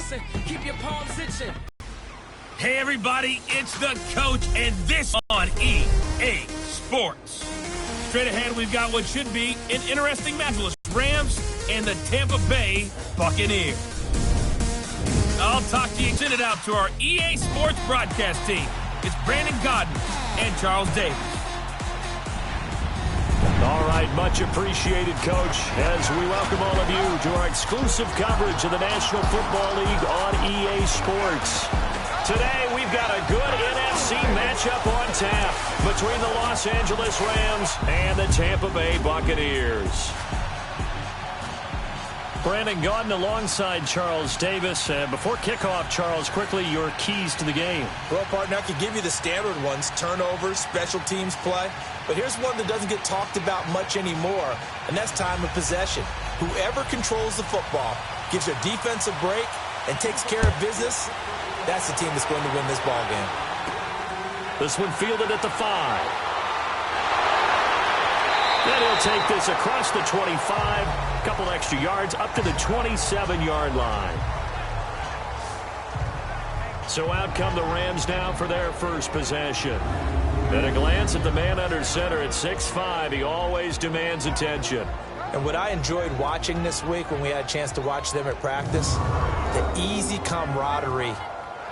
listen, keep your palms itching. Hey everybody, it's the coach, and this on EA Sports. Straight ahead, we've got what should be an interesting match with the Rams and the Tampa Bay Buccaneers. I'll talk to you, send it out to our EA Sports broadcast team. It's Brandon Godden and Charles Davis. All right, much appreciated, Coach, as we welcome all of you to our exclusive coverage of the National Football League on EA Sports. Today, we've got a good NFC matchup on tap between the Los Angeles Rams and the Tampa Bay Buccaneers. Brandon Gaudin alongside Charles Davis. Before kickoff, Charles, quickly your keys to the game. Well, partner, I could give you the standard ones, turnovers, special teams play. But here's one that doesn't get talked about much anymore, and that's time of possession. Whoever controls the football, gives their defense a break, and takes care of business, that's the team that's going to win this ball game. This one fielded at the 5. And he'll take this across the 25, a couple extra yards up to the 27-yard line. So out come the Rams now for their first possession. At a glance at the man under center at 6'5", he always demands attention. And what I enjoyed watching this week when we had a chance to watch them at practice, the easy camaraderie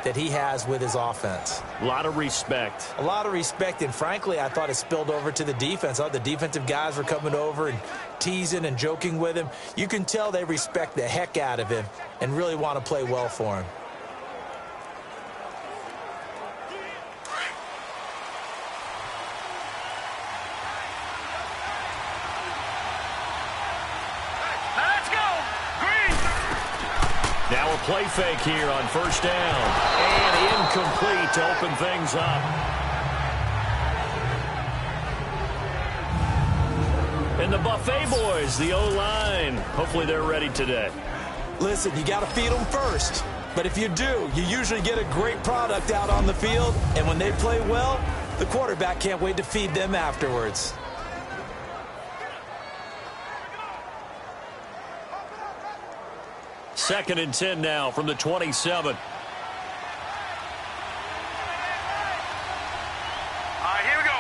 that he has with his offense. A lot of respect. A lot of respect, and frankly, I thought it spilled over to the defense. All the defensive guys were coming over and teasing and joking with him. You can tell they respect the heck out of him and really want to play well for him. Now a play fake here on first down. And incomplete to open things up. And the Buffet boys, the O-line, hopefully they're ready today. Listen, you got to feed them first. But if you do, you usually get a great product out on the field. And when they play well, the quarterback can't wait to feed them afterwards. Second and 10 now from the 27. Here we go.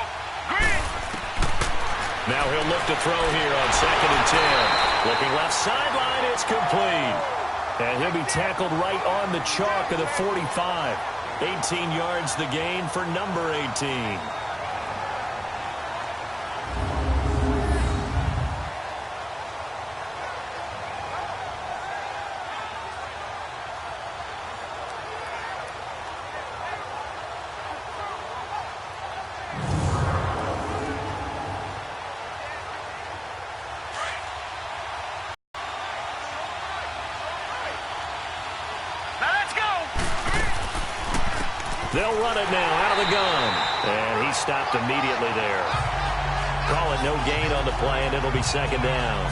Green. Now he'll look to throw here on second and 10. Looking left sideline, it's complete. And he'll be tackled right on the chalk of the 45. 18 yards the gain for number 18. They'll run it now out of the gun. And he stopped immediately there. Call it no gain on the play, and it'll be second down.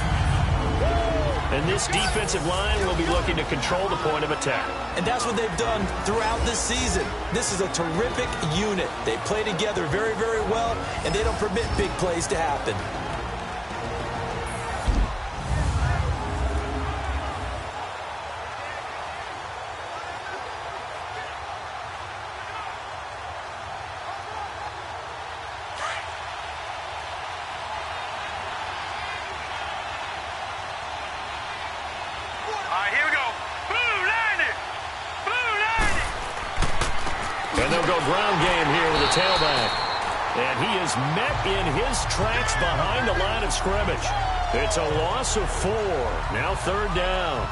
And this defensive line will be looking to control the point of attack. And that's what they've done throughout this season. This is a terrific unit. They play together very, very well, and they don't permit big plays to happen. And they'll go ground game here with a tailback. And he is met in his tracks behind the line of scrimmage. It's a loss of 4. Now third down.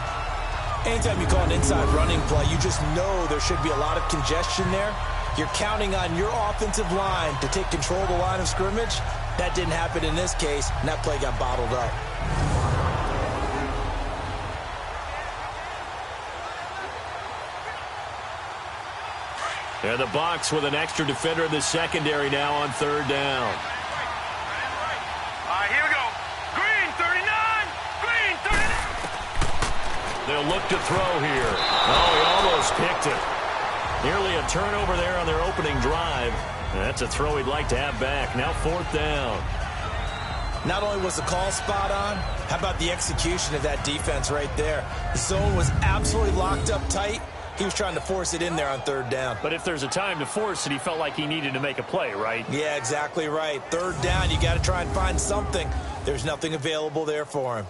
Anytime you call an inside running play, you just know there should be a lot of congestion there. You're counting on your offensive line to take control of the line of scrimmage. That didn't happen in this case, and that play got bottled up. And the box with an extra defender in the secondary now on third down. Here we go. Green, 39. Green, 39. They'll look to throw here. Oh, he almost picked it. Nearly a turnover there on their opening drive. And that's a throw he'd like to have back. Now fourth down. Not only was the call spot on, how about the execution of that defense right there? The zone was absolutely locked up tight. He was trying to force it in there on third down. But if there's a time to force it, he felt like he needed to make a play, right? Yeah, exactly right. Third down, you got to try and find something. There's nothing available there for him.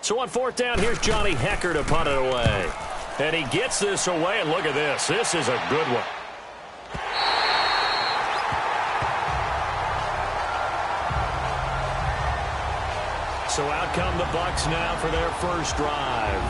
So on fourth down, here's Johnny Hecker to punt it away. And he gets this away, and look at this. This is a good one. So out come the Bucs now for their first drive.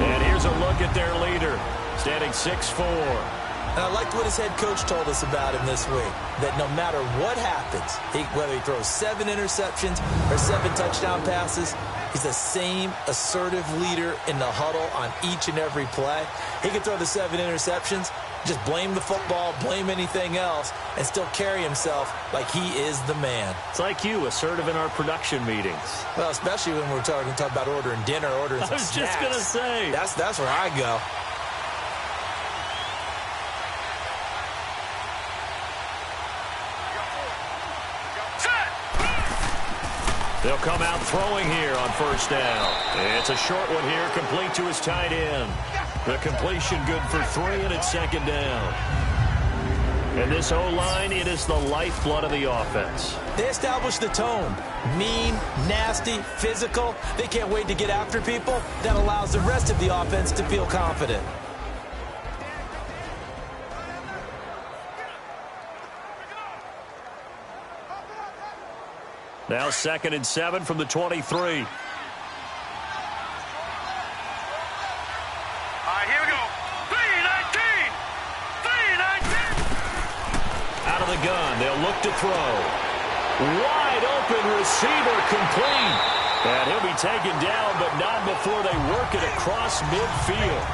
And here's a look at their leader, standing 6'4". And I liked what his head coach told us about him this week, that no matter what happens, whether he throws 7 interceptions or 7 touchdown passes, he's the same assertive leader in the huddle on each and every play. He can throw the 7 interceptions, just blame the football, blame anything else, and still carry himself like he is the man. It's like you, assertive in our production meetings. Well, especially when we're talking about ordering dinner, ordering some snacks. I was just going to say. That's where I go. They'll come out throwing here on first down. It's a short one here, complete to his tight end. The completion good for 3, and it's second down. And this O-line, it is the lifeblood of the offense. They established the tone. Mean, nasty, physical. They can't wait to get after people. That allows the rest of the offense to feel confident. Now 2nd and 7 from the 23. All right, here we go. 3-19. 3-19. Out of the gun, they'll look to throw. Wide open receiver complete. And he'll be taken down, but not before they work it across midfield.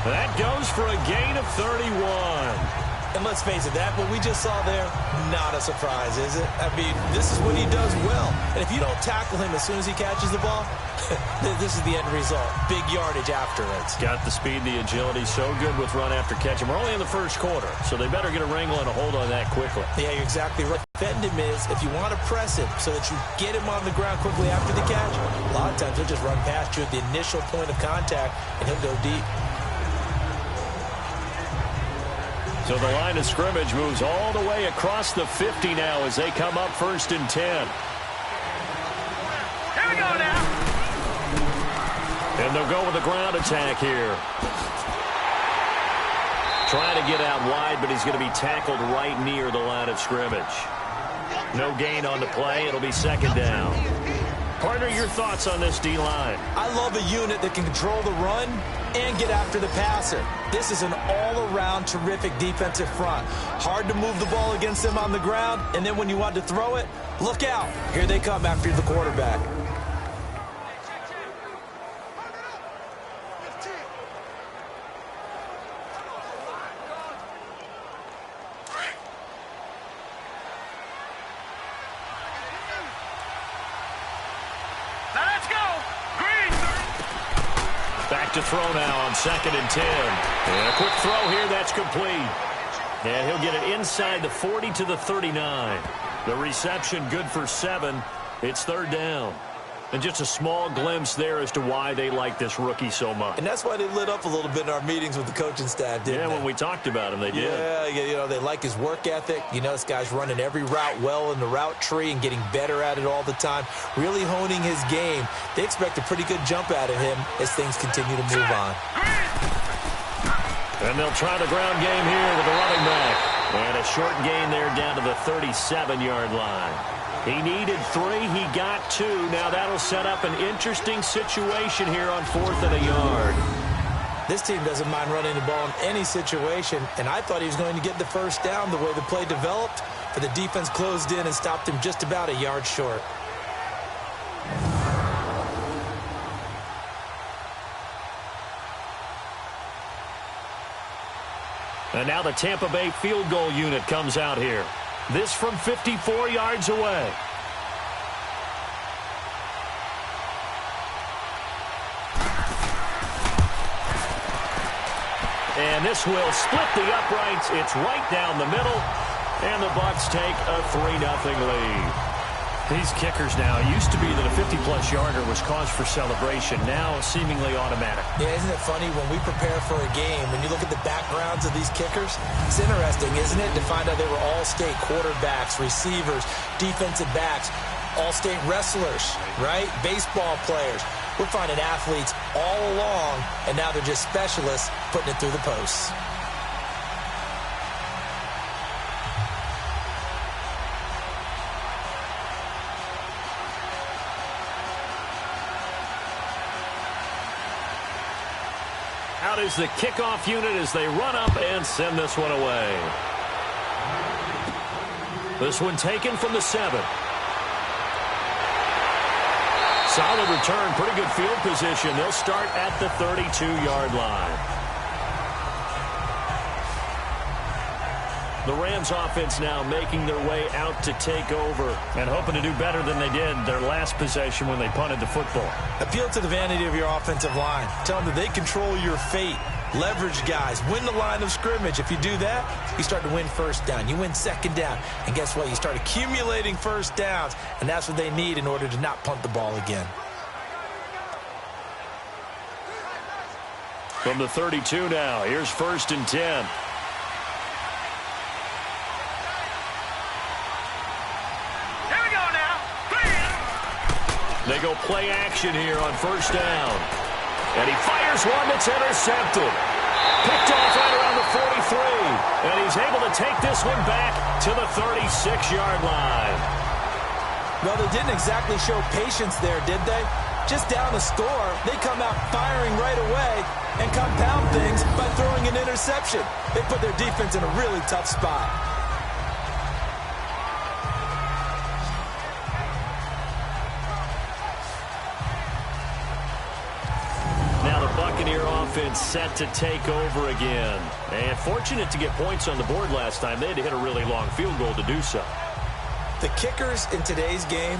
That goes for a gain of 31. And let's face it, that what we just saw there, not a surprise, is it? I mean, this is what he does well. And if you don't tackle him as soon as he catches the ball, this is the end result. Big yardage after it. Got the speed, the agility, so good with run after catch. And we're only in the first quarter, so they better get a wrangle and a hold on that quickly. Yeah, you're exactly right. Defend him is, if you want to press him so that you get him on the ground quickly after the catch, a lot of times he'll just run past you at the initial point of contact, and he'll go deep. So the line of scrimmage moves all the way across the 50 now as they come up 1st and 10. Here we go now. And they'll go with a ground attack here. Trying to get out wide, but he's going to be tackled right near the line of scrimmage. No gain on the play. It'll be 2nd down. Partner, your thoughts on this D-line? I love a unit that can control the run and get after the passer. This is an all-around terrific defensive front. Hard to move the ball against them on the ground, and then when you want to throw it, look out. Here they come after the quarterback. To throw now on 2nd and 10. And a quick throw here, that's complete. And he'll get it inside the 40 to the 39. The reception good for 7. It's 3rd down. And just a small glimpse there as to why they like this rookie so much. And that's why they lit up a little bit in our meetings with the coaching staff, didn't they? Yeah, when we talked about him, they did. Yeah, you know, they like his work ethic. You know, this guy's running every route well in the route tree and getting better at it all the time, really honing his game. They expect a pretty good jump out of him as things continue to move on. And they'll try the ground game here with the running back. And a short gain there down to the 37-yard line. He needed 3. He got 2. Now that'll set up an interesting situation here on 4th and a yard. This team doesn't mind running the ball in any situation, and I thought he was going to get the first down the way the play developed, but the defense closed in and stopped him just about a yard short. And now the Tampa Bay field goal unit comes out here. This from 54 yards away. And this will split the uprights. It's right down the middle. And the Bucs take a 3-0 lead. These kickers now, it used to be that a 50-plus yarder was cause for celebration. Now seemingly automatic. Yeah, isn't it funny when we prepare for a game, when you look at the backgrounds of these kickers, it's interesting, isn't it, to find out they were all-state quarterbacks, receivers, defensive backs, all-state wrestlers, right? Baseball players. We're finding athletes all along, and now they're just specialists putting it through the posts. Out is the kickoff unit as they run up and send this one away. This one taken from the 7. Solid return, pretty good field position. They'll start at the 32-yard line. The Rams offense now making their way out to take over and hoping to do better than they did their last possession when they punted the football. Appeal to the vanity of your offensive line. Tell them that they control your fate. Leverage guys. Win the line of scrimmage. If you do that, you start to win first down. You win second down. And guess what? You start accumulating first downs. And that's what they need in order to not punt the ball again. From the 32 now, here's 1st and 10. They go play action here on 1st down. And he fires one that's intercepted. Picked off right around the 43. And he's able to take this one back to the 36-yard line. Well, they didn't exactly show patience there, did they? Just down the score, they come out firing right away and compound things by throwing an interception. They put their defense in a really tough spot. Offense set to take over again. And fortunate to get points on the board last time. They had to hit a really long field goal to do so. The kickers in today's game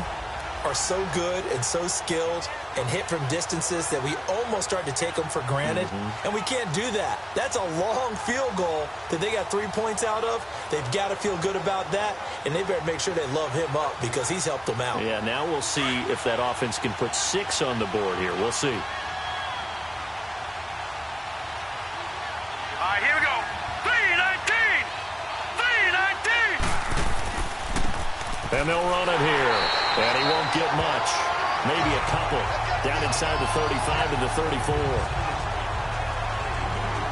are so good and so skilled and hit from distances that we almost start to take them for granted. And we can't do that. That's a long field goal that they got 3 points out of. They've got to feel good about that, and they better make sure they love him up because he's helped them out. Yeah, now we'll see if that offense can put 6 on the board here. We'll see. Here we go. 3-19. 3-19. And they'll run it here. And he won't get much. Maybe a couple. Down inside the 35 to the 34.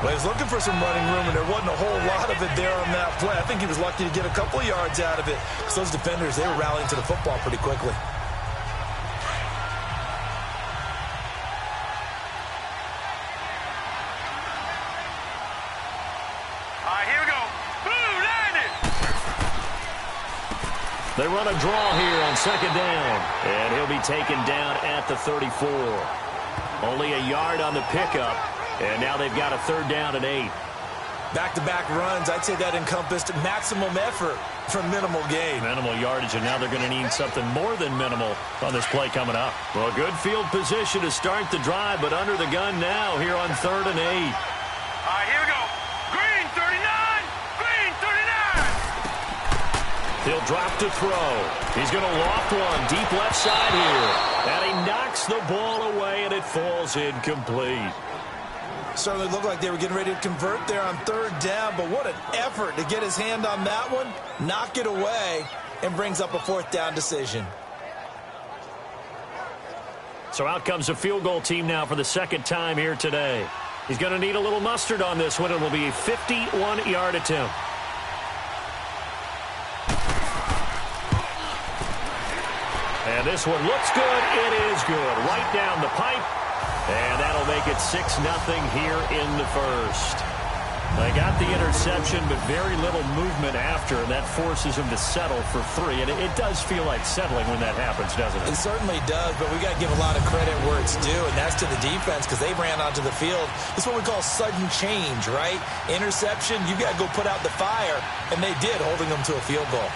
Well, he was looking for some running room, and there wasn't a whole lot of it there on that play. I think he was lucky to get a couple of yards out of it. Because those defenders, they were rallying to the football pretty quickly. They run a draw here on 2nd down. And he'll be taken down at the 34. Only a yard on the pickup. And now they've got a 3rd down and 8. Back-to-back runs, I'd say that encompassed maximum effort for minimal gain. Minimal yardage, and now they're going to need something more than minimal on this play coming up. Well, good field position to start the drive, but under the gun now here on 3rd and 8. Here we go. Green 39. Green 39. He'll drop to throw. He's going to loft one deep left side here. And he knocks the ball away, and it falls incomplete. Certainly looked like they were getting ready to convert there on 3rd down, but what an effort to get his hand on that one, knock it away, and brings up a 4th down decision. So out comes a field goal team now for the 2nd time here today. He's going to need a little mustard on this one. It will be a 51-yard attempt. And this one looks good. It is good. Right down the pipe. And that'll make it 6-0 here in the 1st. They got the interception, but very little movement after, and that forces him to settle for 3. And it does feel like settling when that happens, doesn't it? It certainly does, but we got to give a lot of credit where it's due, and that's to the defense because they ran onto the field. It's what we call sudden change, right? Interception, you got to go put out the fire, and they did, holding them to a field goal.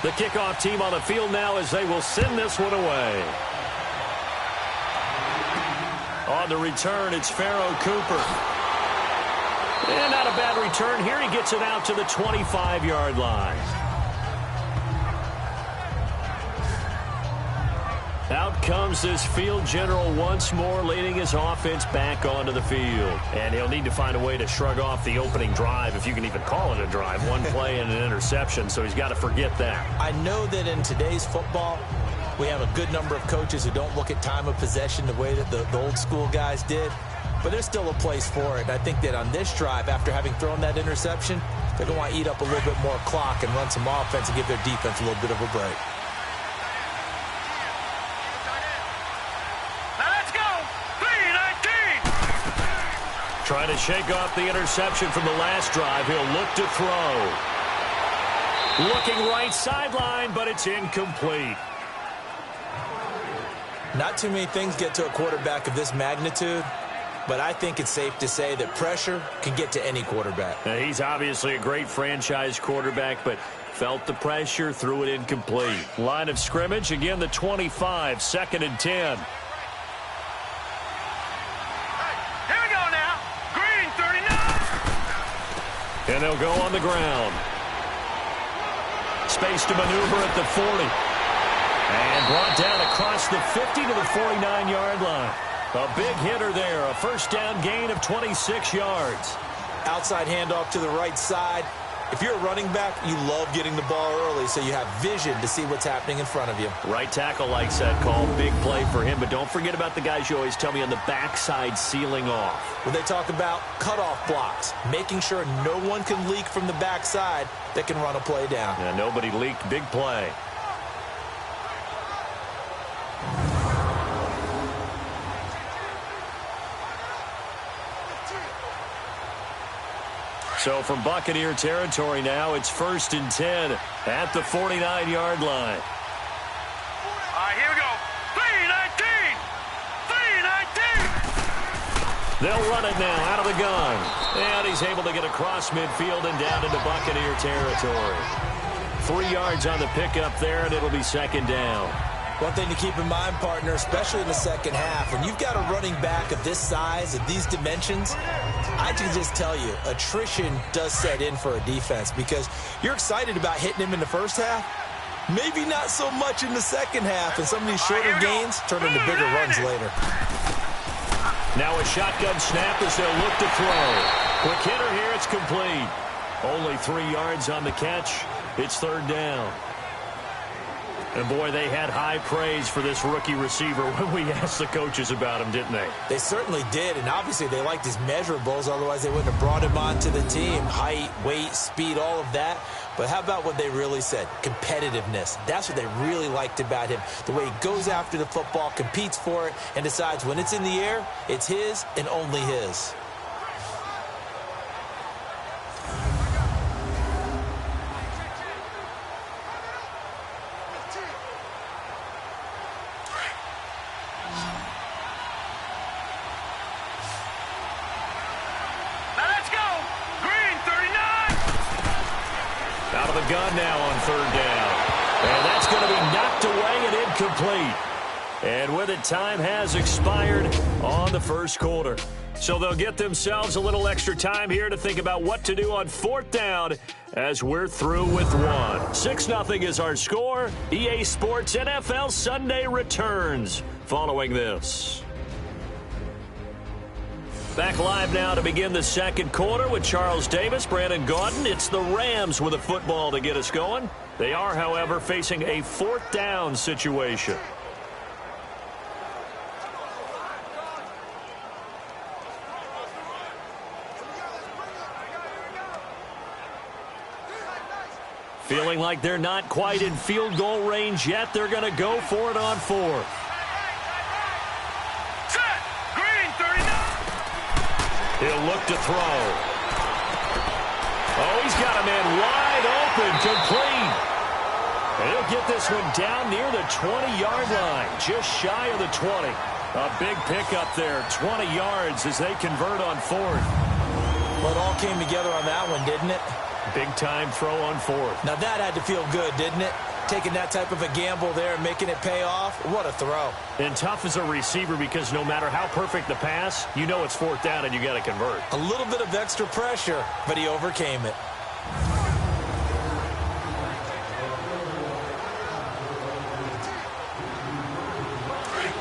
The kickoff team on the field now as they will send this one away. On the return, it's Pharaoh Cooper. And not a bad return here. He gets it out to the 25-yard line. Out comes this field general once more, leading his offense back onto the field. And he'll need to find a way to shrug off the opening drive, if you can even call it a drive. One play and an interception, so he's got to forget that. I know that in today's football, we have a good number of coaches who don't look at time of possession the way that the old school guys did. But there's still a place for it. And I think that on this drive, after having thrown that interception, they're going to want to eat up a little bit more clock and run some offense and give their defense a little bit of a break. Trying to shake off the interception from the last drive. He'll look to throw. Looking right sideline, but it's incomplete. Not too many things get to a quarterback of this magnitude, but I think it's safe to say that pressure can get to any quarterback. Now, he's obviously a great franchise quarterback, but felt the pressure, threw it incomplete. Line of scrimmage, again the 25, 2nd and 10. And they'll go on the ground. Space to maneuver at the 40. And brought down across the 50 to the 49-yard line. A big hitter there. A first down gain of 26 yards. Outside handoff to the right side. If you're a running back, you love getting the ball early so you have vision to see what's happening in front of you. Right tackle likes that call. Big play for him. But don't forget about the guys you always tell me on the backside sealing off. When they talk about cutoff blocks, making sure no one can leak from the backside that can run a play down. Yeah, nobody leaked. Big play. So from Buccaneer territory now, it's 1st and 10 at the 49-yard line. All right, here we go. 3-19! 3-19! They'll run it now out of the gun. And he's able to get across midfield and down into Buccaneer territory. 3 yards on the pickup there, and it'll be 2nd down. One thing to keep in mind, partner, especially in the second half, when you've got a running back of this size, of these dimensions, I can just tell you, attrition does set in for a defense because you're excited about hitting him in the first half, maybe not so much in the second half, and some of these shorter gains turn into bigger runs later. Now a shotgun snap as they'll look to throw. Quick hitter here, it's complete. Only 3 yards on the catch. It's 3rd down. And, boy, they had high praise for this rookie receiver when we asked the coaches about him, didn't they? They certainly did, and obviously they liked his measurables. Otherwise, they wouldn't have brought him onto the team. Height, weight, speed, all of that. But how about what they really said? Competitiveness. That's what they really liked about him. The way he goes after the football, competes for it, and decides when it's in the air, it's his and only his. Gun now on 3rd down. And that's going to be knocked away and incomplete. And with it, time has expired on the first quarter. So they'll get themselves a little extra time here to think about what to do on 4th down as we're through with 1. 6-0 is our score. EA Sports NFL Sunday returns following this. Back live now to begin the second quarter with Charles Davis, Brandon Gaudin. It's the Rams with a football to get us going. They are, however, facing a 4th down situation. Feeling like they're not quite in field goal range yet. They're going to go for it on 4th. He'll look to throw. Oh, he's got a man wide open, complete. And he'll get this one down near the 20-yard line, just shy of the 20. A big pickup there, 20 yards as they convert on 4th. Well, it all came together on that one, didn't it? Big-time throw on 4th. Now, that had to feel good, didn't it? Taking that type of a gamble there and making it pay off, what a throw. And tough as a receiver because no matter how perfect the pass, you know it's fourth down and you got to convert. A little bit of extra pressure, but he overcame it.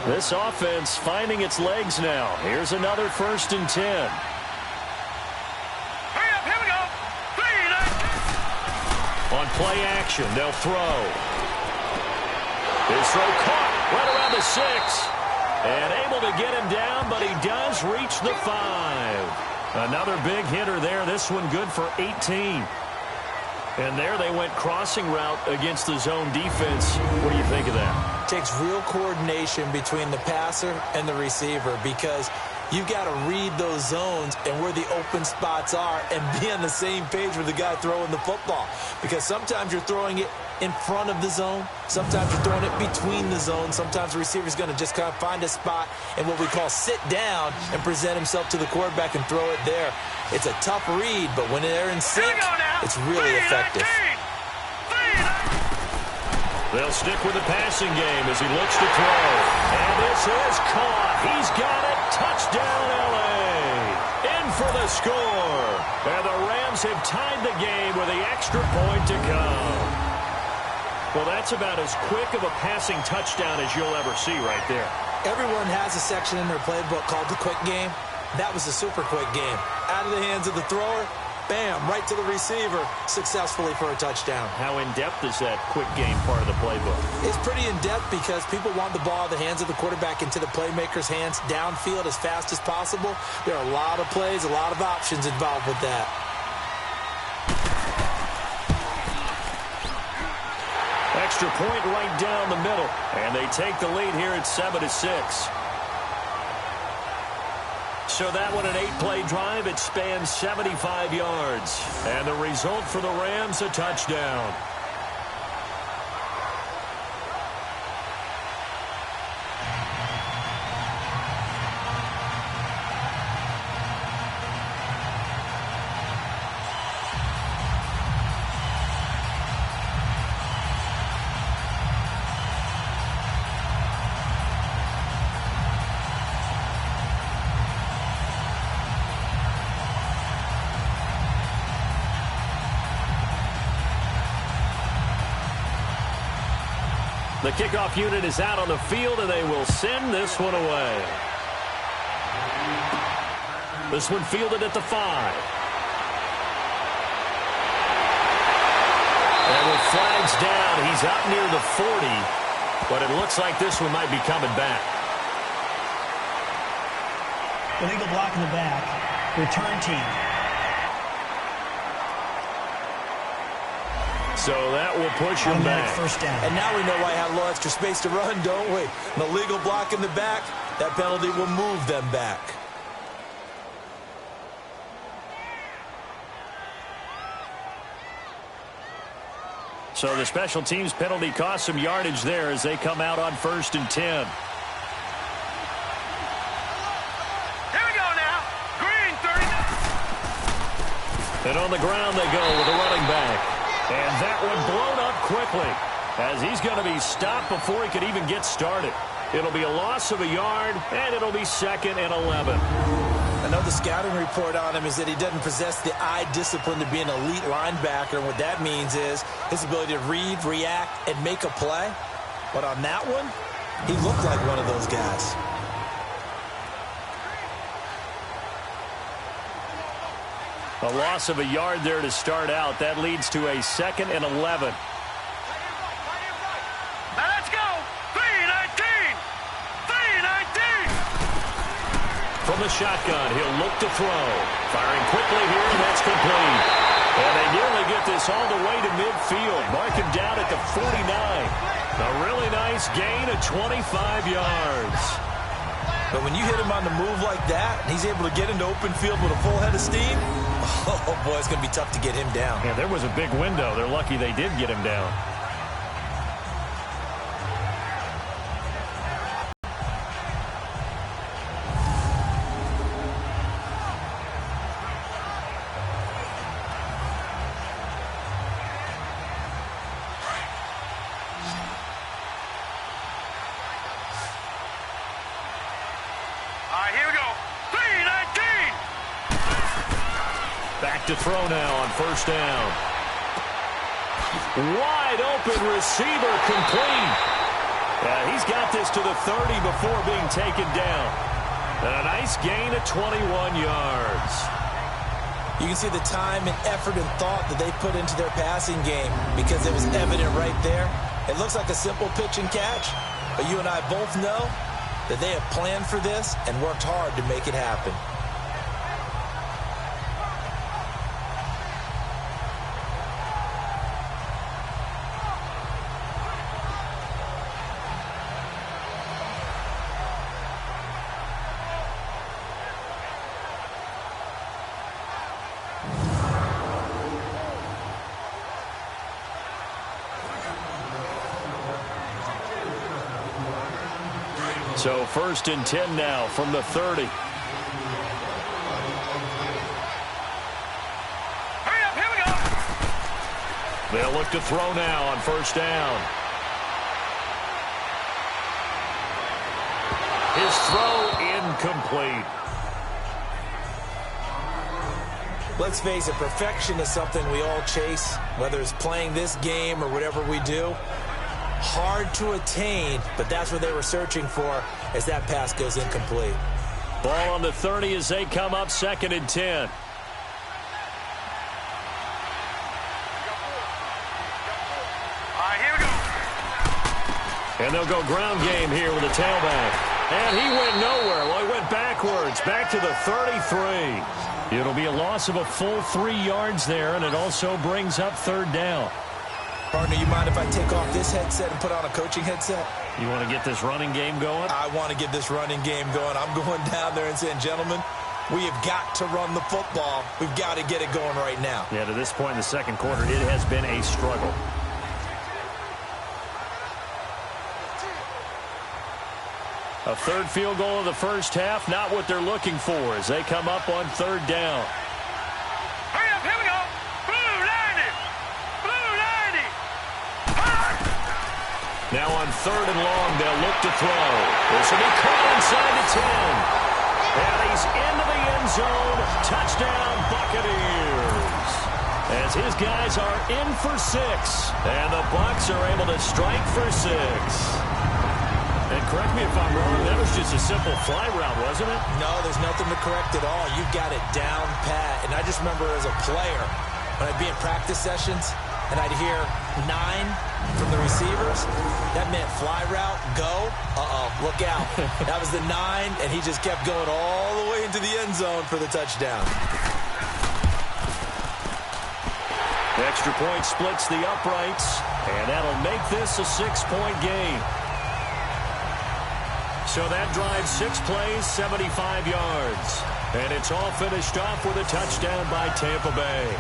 This offense finding its legs now. Here's another 1st and 10. Hurry up, here we go. 3, 9. On play action, they'll throw. His throw caught right around the 6. And able to get him down, but he does reach the 5. Another big hitter there. This one good for 18. And there they went crossing route against the zone defense. What do you think of that? Takes real coordination between the passer and the receiver because you've got to read those zones and where the open spots are and be on the same page with the guy throwing the football. Because sometimes you're throwing it in front of the zone. Sometimes you're throwing it between the zones. Sometimes the receiver's going to just kind of find a spot and what we call sit down and present himself to the quarterback and throw it there. It's a tough read, but when they're in sync, it's really effective. They'll stick with the passing game as he looks to throw. And this is caught. He's got it. Touchdown, L.A. In for the score. And the Rams have tied the game with the extra point to come. Well, that's about as quick of a passing touchdown as you'll ever see right there. Everyone has a section in their playbook called the quick game. That was a super quick game. Out of the hands of the thrower, bam, right to the receiver, successfully for a touchdown. How in-depth is that quick game part of the playbook? It's pretty in-depth because people want the ball in the hands of the quarterback into the playmaker's hands downfield as fast as possible. There are a lot of plays, a lot of options involved with that. Extra point right down the middle, and they take the lead here at 7-6. So that one, an 8-play drive. It spans 75 yards. And the result for the Rams, a touchdown. The kickoff unit is out on the field, and they will send this one away. This one fielded at the 5. And with flags down, he's out near the 40. But it looks like this one might be coming back. Illegal block in the back. Return team. So that will push him back. First down. And now we know why he had a little extra space to run, don't we? An illegal block in the back, that penalty will move them back. So the special teams penalty cost some yardage there as they come out on 1st and 10. Here we go now. Green, 39. And on the ground they go with a running back. And that one blown up quickly as he's going to be stopped before he could even get started. It'll be a loss of a yard, and it'll be 2nd and 11. I know the scouting report on him is that he doesn't possess the eye discipline to be an elite linebacker. And what that means is his ability to read, react, and make a play. But on that one, he looked like one of those guys. A loss of a yard there to start out. That leads to a 2nd and 11. Now let's go. 3-19. 3-19. From the shotgun, he'll look to throw. Firing quickly here, and that's complete. And they nearly get this all the way to midfield. Mark him down at the 49. A really nice gain of 25 yards. But when you hit him on the move like that, and he's able to get into open field with a full head of steam, oh boy, it's going to be tough to get him down. Yeah, there was a big window. They're lucky they did get him down. to throw now on first down. Wide open receiver complete. He's got this to the 30 before being taken down. And a nice gain of 21 yards. You can see the time and effort and thought that they put into their passing game because it was evident right there. It looks like a simple pitch and catch, but you and I both know that they have planned for this and worked hard to make it happen. So 1st and 10 now from the 30. Hurry up, here we go. They'll look to throw now on first down. His throw incomplete. Let's face it, perfection is something we all chase, whether it's playing this game or whatever we do. Hard to attain, but that's what they were searching for as that pass goes incomplete. Ball on the 30 as they come up 2nd and 10. All right, here we go. And they'll go ground game here with a tailback. And he went nowhere. Well, he went backwards, back to the 33. It'll be a loss of a full 3 yards there, and it also brings up 3rd down. Partner, you mind if I take off this headset and put on a coaching headset? You want to get this running game going? I want to get this running game going. I'm going down there and saying, gentlemen, we have got to run the football. We've got to get it going right now. Yeah, to this point in the 2nd quarter, it has been a struggle. A 3rd field goal of the 1st half, not what they're looking for as they come up on 3rd down. Hurry up, here we go. Blue 90. Blue 90. Now on 3rd and long, they'll look to throw. This will be caught inside the 10. And he's into the end zone. Touchdown, Buccaneers. As his guys are in for 6. And the Bucs are able to strike for 6. And correct me if I'm wrong, that was just a simple fly route, wasn't it? No, there's nothing to correct at all. You've got it down pat. And I just remember as a player, when I'd be in practice sessions, and I'd hear 9 from the receivers, that meant fly route, go, look out. That was the 9, and he just kept going all the way into the end zone for the touchdown. The extra point splits the uprights, and that'll make this a 6-point game. So that drives 6 plays, 75 yards. And it's all finished off with a touchdown by Tampa Bay.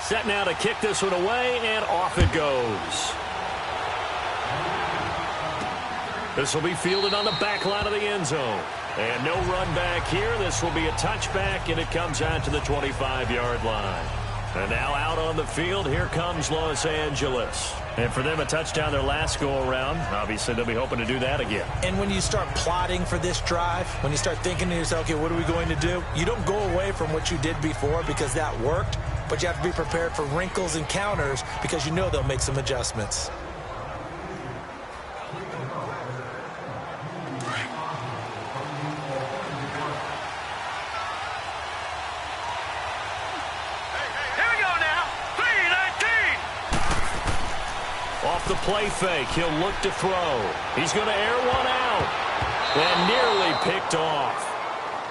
Set now to kick this one away, and off it goes. This will be fielded on the back line of the end zone. And no run back here. This will be a touchback, and it comes out to the 25-yard line. And now out on the field, here comes Los Angeles. And for them, a touchdown their last go-around. Obviously, they'll be hoping to do that again. And when you start plotting for this drive, when you start thinking to yourself, okay, what are we going to do? You don't go away from what you did before because that worked, but you have to be prepared for wrinkles and counters because you know they'll make some adjustments. Off the play fake, he'll look to throw. He's going to air one out. And nearly picked off.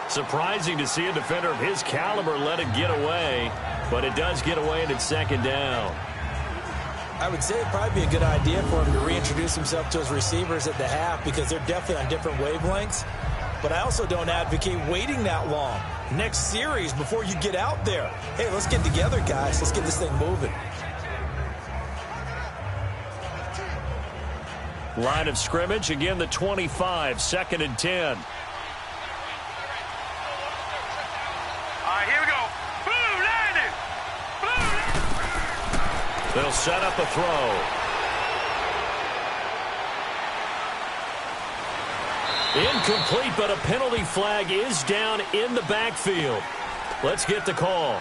Surprising to see a defender of his caliber let it get away. But it does get away, and it's second down. I would say it'd probably be a good idea for him to reintroduce himself to his receivers at the half because they're definitely on different wavelengths. But I also don't advocate waiting that long. Next series before you get out there. Hey, let's get together, guys. Let's get this thing moving. Line of scrimmage, again the 25, 2nd and 10. Here we go. Blue landed. They'll set up a throw. Incomplete, but a penalty flag is down in the backfield. Let's get the call.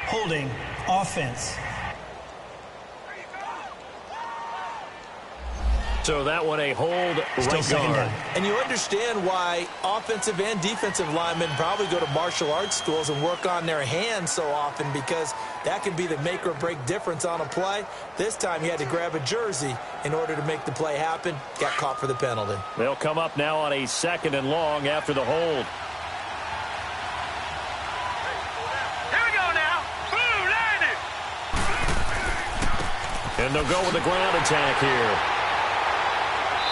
Holding, offense. So that one a hold, Still right second guard. down. And you understand why offensive and defensive linemen probably go to martial arts schools and work on their hands so often, because that can be the make or break difference on a play. This time he had to grab a jersey in order to make the play happen. Got caught for the penalty. They'll come up now on a 2nd and long after the hold. Here we go now. Blue landed. And they'll go with the ground attack here.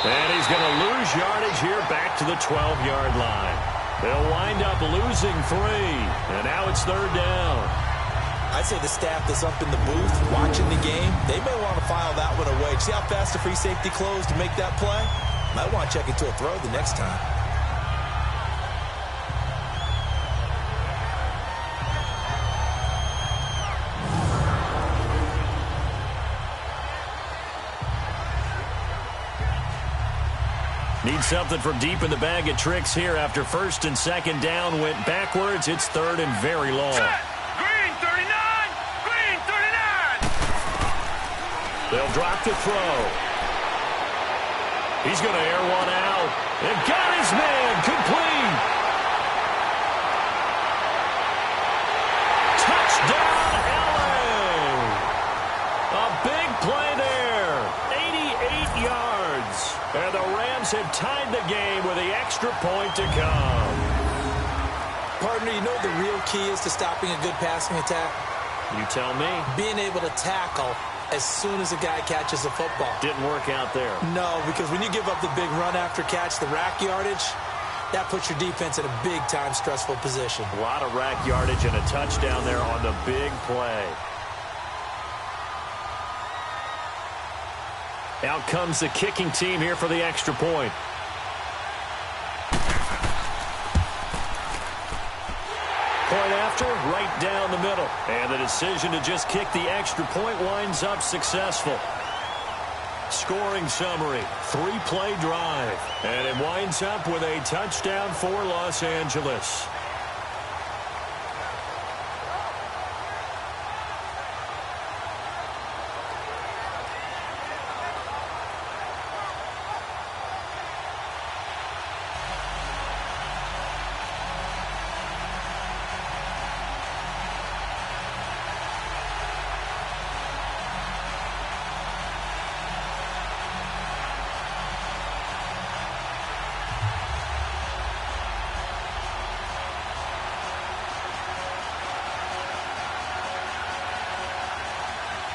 And he's going to lose yardage here back to the 12-yard line. They'll wind up losing 3. And now it's 3rd down. I'd say the staff that's up in the booth watching the game, they may want to file that one away. See how fast the free safety closed to make that play? Might want to check it to a throw the next time. Need something from deep in the bag of tricks here after 1st and 2nd down went backwards. It's 3rd and very long. Set. Green 39. Green 39. They'll drop the throw. He's going to air one out. And got his man complete. Touchdown, LA. A big play there. 88 yards. And the Rams have tied the game with the extra point to come. Partner, you know what the real key is to stopping a good passing attack? You tell me. Being able to tackle as soon as a guy catches a football. Didn't work out there. No, because when you give up the big run after catch, the rack yardage, that puts your defense in a big-time stressful position. A lot of rack yardage and a touchdown there on the big play. Out comes the kicking team here for the extra point. Point after, right down the middle. And the decision to just kick the extra point winds up successful. Scoring summary, 3-play drive. And it winds up with a touchdown for Los Angeles.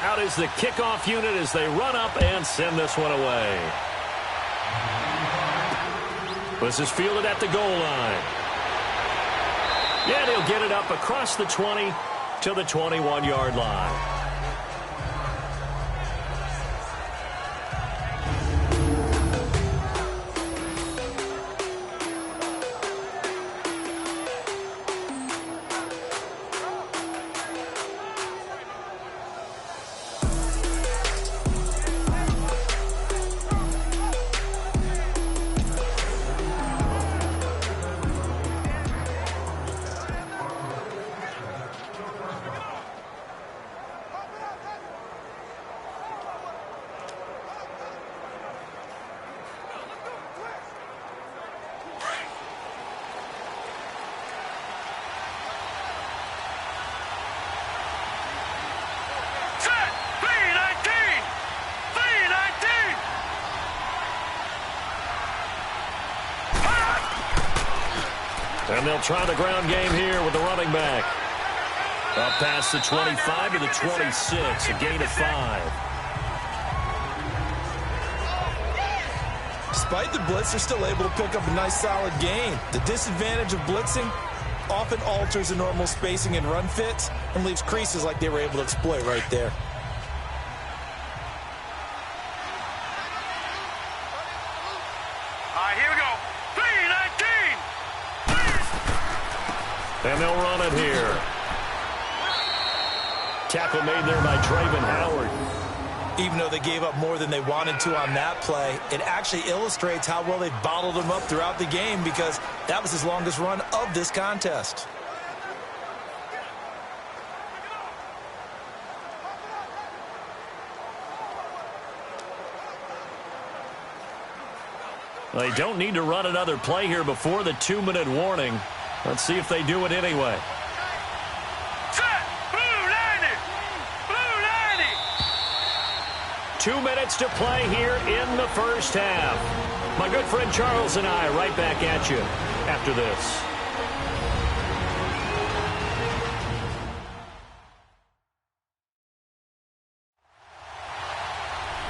Out is the kickoff unit as they run up and send this one away. This is fielded at the goal line. And he'll get it up across the 20 to the 21-yard line. And they'll try the ground game here with the running back. Up past the 25 to the 26, a gain of 5. Despite the blitz, they're still able to pick up a nice solid gain. The disadvantage of blitzing often alters the normal spacing and run fits and leaves creases like they were able to exploit right there. All right, here we go. 3-19. And they'll run it here. Tackle made there by Draven Howard. Even though they gave up more than they wanted to on that play, it actually illustrates how well they bottled him up throughout the game because that was his longest run of this contest. They don't need to run another play here before the 2-minute warning. Let's see if they do it anyway. Set. Blue 90. Blue 90. 2 minutes to play here in the first half. My good friend Charles and I right back at you after this.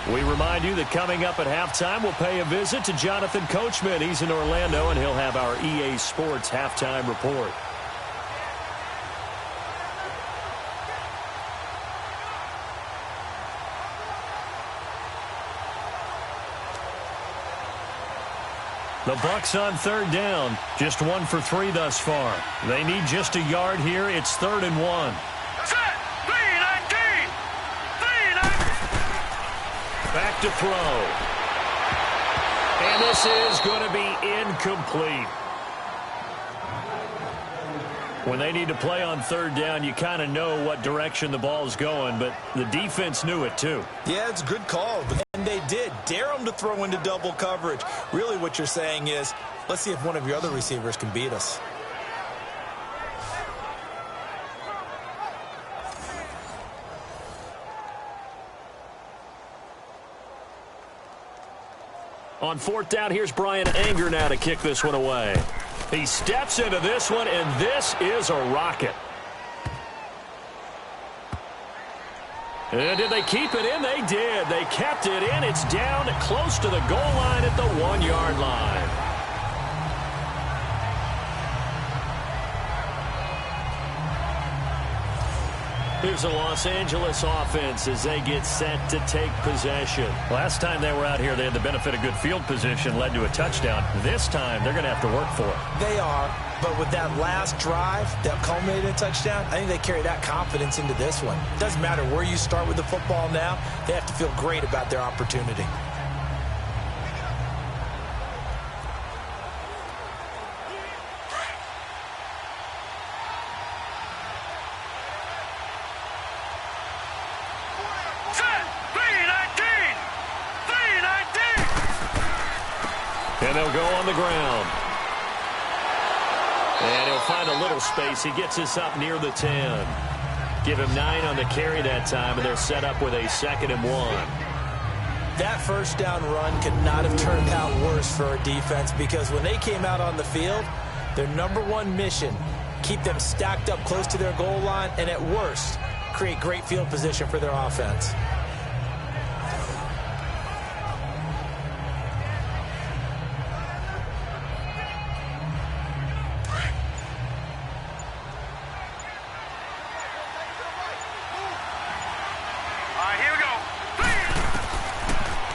We remind you that coming up at halftime, we'll pay a visit to Jonathan Coachman. He's in Orlando, and he'll have our EA Sports halftime report. The Bucs on third down, just 1 for 3 thus far. They need just a yard here. It's 3rd and 1. Set. 3-19. 3-19. Back to throw. And this is going to be incomplete. When they need to play on third down, you kind of know what direction the ball is going, but the defense knew it too. Yeah, it's a good call, and they did. Dare them to throw into double coverage. Really what you're saying is, let's see if one of your other receivers can beat us. On 4th down, here's Brian Anger now to kick this one away. He steps into this one, and this is a rocket. And did they keep it in? They did. They kept it in. It's down close to the goal line at the 1-yard line. Here's the Los Angeles offense as they get set to take possession. Last time they were out here, they had the benefit of good field position, led to a touchdown. This time, they're going to have to work for it. They are, but with that last drive that culminated in a touchdown, I think they carry that confidence into this one. It doesn't matter where you start with the football now. They have to feel great about their opportunity. And they'll go on the ground. And he'll find a little space. He gets us up near the 10. Give him 9 on the carry that time, and they're set up with a 2nd and 1. That first down run could not have turned out worse for a defense because when they came out on the field, their #1 mission, keep them stacked up close to their goal line, and at worst, create great field position for their offense.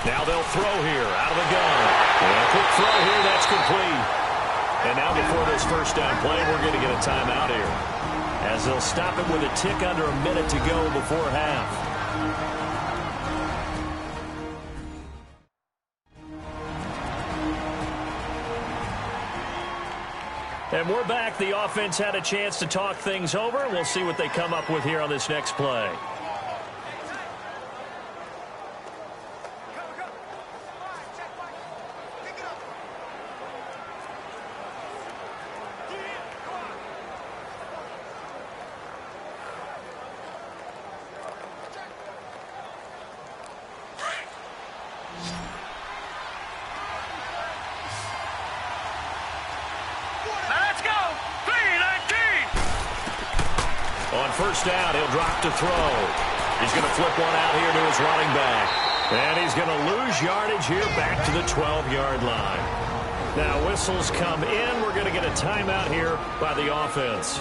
Now they'll throw here out of the gun. And a quick throw here, that's complete. And now before this first down play, we're going to get a timeout here, as they'll stop it with a tick under a minute to go before half. And we're back. The offense had a chance to talk things over. We'll see what they come up with here on this next play. On first down, he'll drop to throw. He's going to flip one out here to his running back. And he's going to lose yardage here back to the 12-yard line. Now whistles come in. We're going to get a timeout here by the offense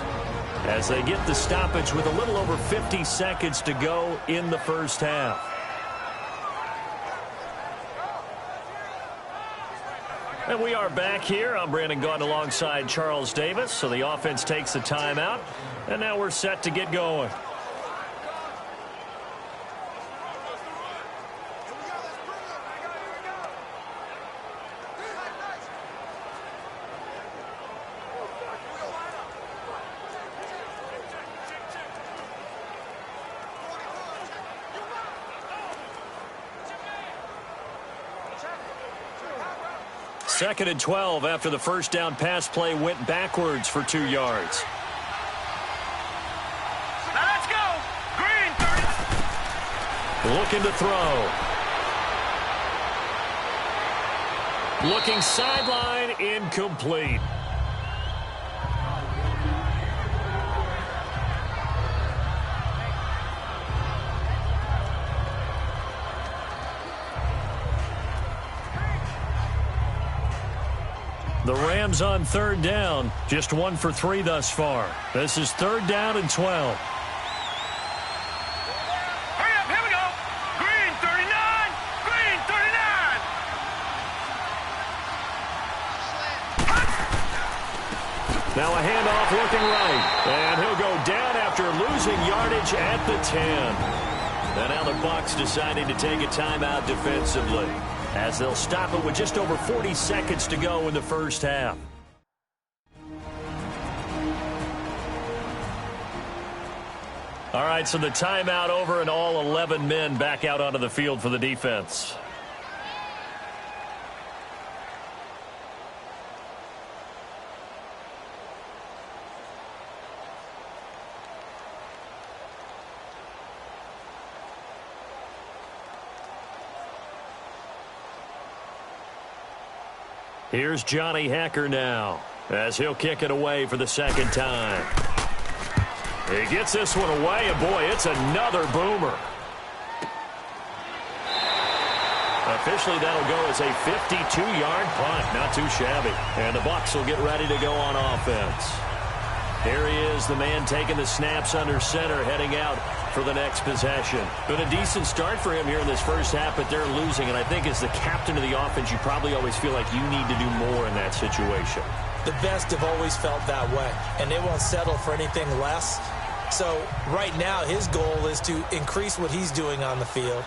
as they get the stoppage with a little over 50 seconds to go in the first half. And we are back here. I'm Brandon Gaudin alongside Charles Davis. So the offense takes the timeout, and now we're set to get going. Second and 12 after the first down pass play went backwards for 2 yards. Now let's go. Green 30. Looking to throw. Looking sideline, incomplete. The Rams on third down, just 1 for 3 thus far. This is third down and 12. Hurry up, here we go. Green 39. Green 39. Now a handoff looking right. And he'll go down after losing yardage at the 10. And now the Bucs deciding to take a timeout defensively, as they'll stop it with just over 40 seconds to go in the first half. All right, so the timeout over and all 11 men back out onto the field for the defense. Here's Johnny Hacker now, as he'll kick it away for the second time. He gets this one away, and boy, it's another boomer. Officially, that'll go as a 52-yard punt. Not too shabby. And the Bucs will get ready to go on offense. Here he is, the man taking the snaps under center, heading out for the next possession. Been a decent start for him here in this first half, but they're losing. And I think as the captain of the offense, you probably always feel like you need to do more in that situation. The best have always felt that way, and they won't settle for anything less. So right now, his goal is to increase what he's doing on the field,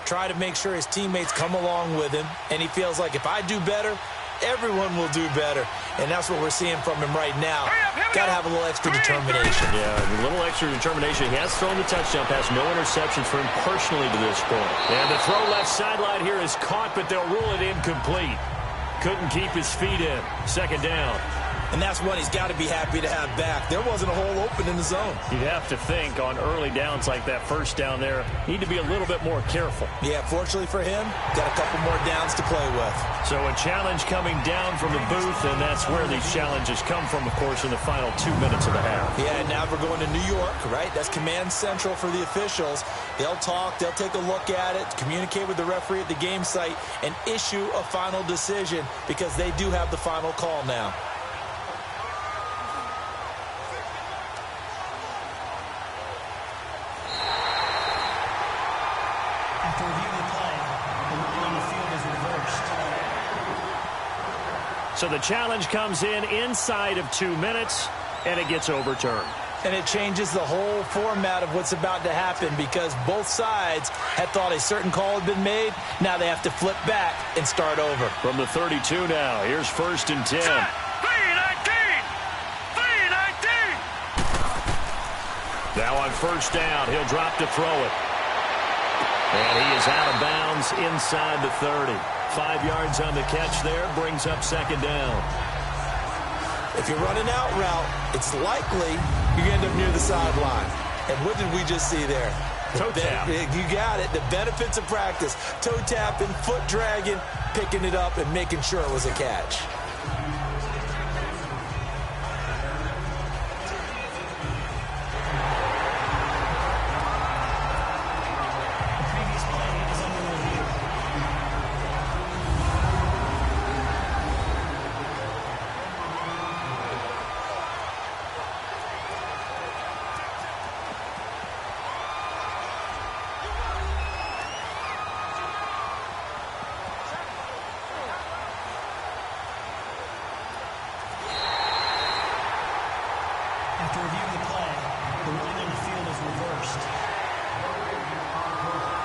try to make sure his teammates come along with him, and he feels like if I do better, everyone will do better. And that's what we're seeing from him right now. Got to have a little extra determination. Yeah, a little extra determination. He has thrown the touchdown pass. No interceptions for him personally to this point. And the throw left sideline here is caught, but they'll rule it incomplete. Couldn't keep his feet in. Second down. And that's what he's got to be happy to have back. There wasn't a hole open in the zone. You'd have to think on early downs like that first down there, need to be a little bit more careful. Yeah, fortunately for him, got a couple more downs to play with. So a challenge coming down from the booth, and that's where these challenges come from, of course, in the final 2 minutes of the half. Yeah, and now we're going to New York, right? That's command central for the officials. They'll talk, they'll take a look at it, communicate with the referee at the game site, and issue a final decision because they do have the final call now. After reviewing the play, the ruling on the field is reversed. So the challenge comes in inside of 2 minutes, and it gets overturned. And it changes the whole format of what's about to happen because both sides had thought a certain call had been made. Now they have to flip back and start over. From the 32 now, here's 1st and 10. 319. Now on first down, he'll drop to throw it. And he is out of bounds inside the 30. 5 yards on the catch there, brings up second down. If you're running out route, it's likely you end up near the sideline. And what did we just see there? Toe tap. You got it. The benefits of practice. Toe tapping, foot dragging, picking it up, and making sure it was a catch. review the play. The ruling on the field is reversed.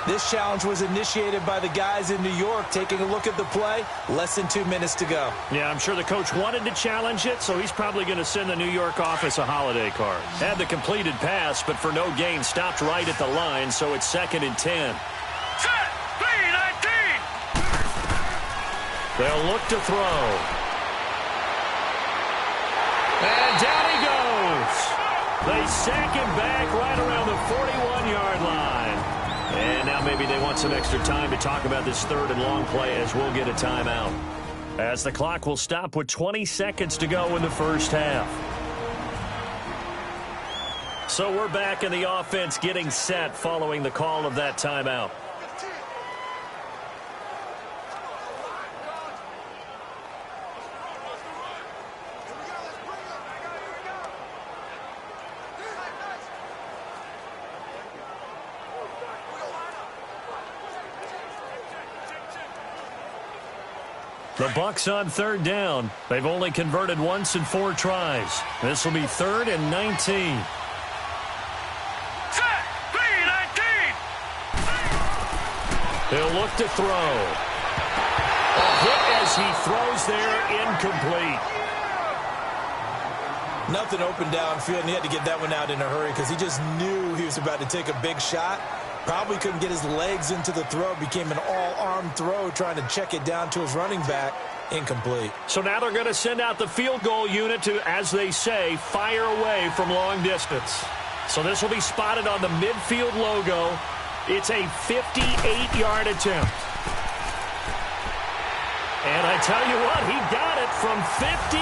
This challenge was initiated by the guys in New York. Taking a look at the play, less than 2 minutes to go. Yeah, I'm sure the coach wanted to challenge it, so he's probably going to send the New York office a holiday card. Had the completed pass, but for no gain, stopped right at the line, so it's 2nd and 10. Set. 3-19. They'll look to throw. And down he goes. They sack him back right around the 41-yard line. And now maybe they want some extra time to talk about this 3rd and long play as we'll get a timeout. As the clock will stop with 20 seconds to go in the first half. So we're back in the offense getting set following the call of that timeout. The Bucs on 3rd down. They've only converted once in 4 tries. This will be 3rd and 19. Set. 3-19. He'll look to throw. A hit as he throws there, incomplete. Nothing open downfield, and he had to get that one out in a hurry because he just knew he was about to take a big shot. Probably couldn't get his legs into the throw. Became an all-arm throw trying to check it down to his running back. Incomplete. So now they're going to send out the field goal unit to, as they say, fire away from long distance. So this will be spotted on the midfield logo. It's a 58-yard attempt. And I tell you what, he got it from 58.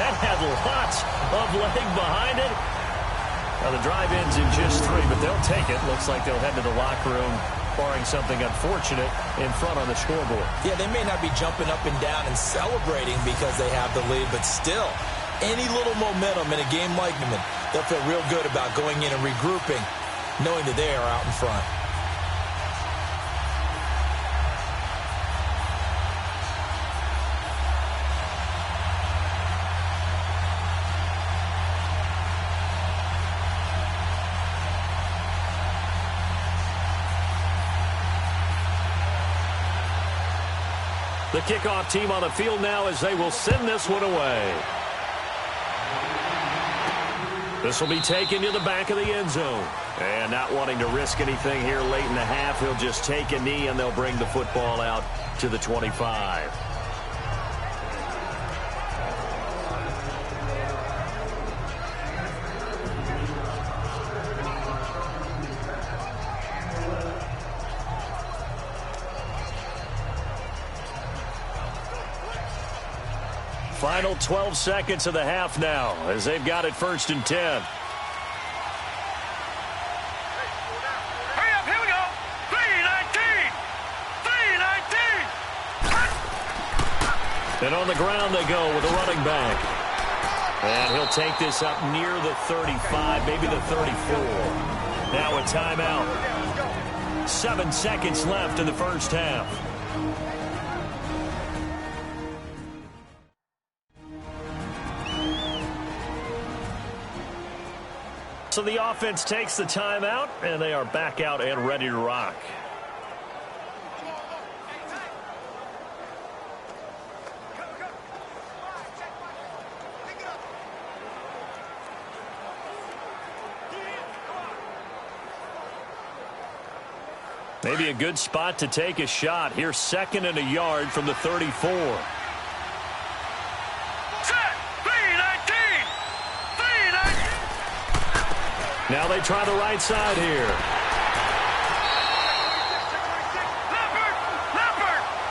That had lots of leg behind it. Now the drive ends in just 3, but they'll take it. Looks like they'll head to the locker room, barring something unfortunate in front on the scoreboard. Yeah, they may not be jumping up and down and celebrating because they have the lead, but still, any little momentum in a game like them, they'll feel real good about going in and regrouping, knowing that they are out in front. The kickoff team on the field now as they will send this one away. This will be taken to the back of the end zone. And not wanting to risk anything here late in the half, he'll just take a knee and they'll bring the football out to the 25. Final 12 seconds of the half now as they've got it 1st and 10. Hurry up, here we go. 3-19. 3-19. And on the ground they go with a running back. And he'll take this up near the 35, maybe the 34. Now a timeout. 7 seconds left in the first half. So the offense takes the timeout, and they are back out and ready to rock. Maybe a good spot to take a shot. Here's 2nd and a yard from the 34. Now they try the right side here.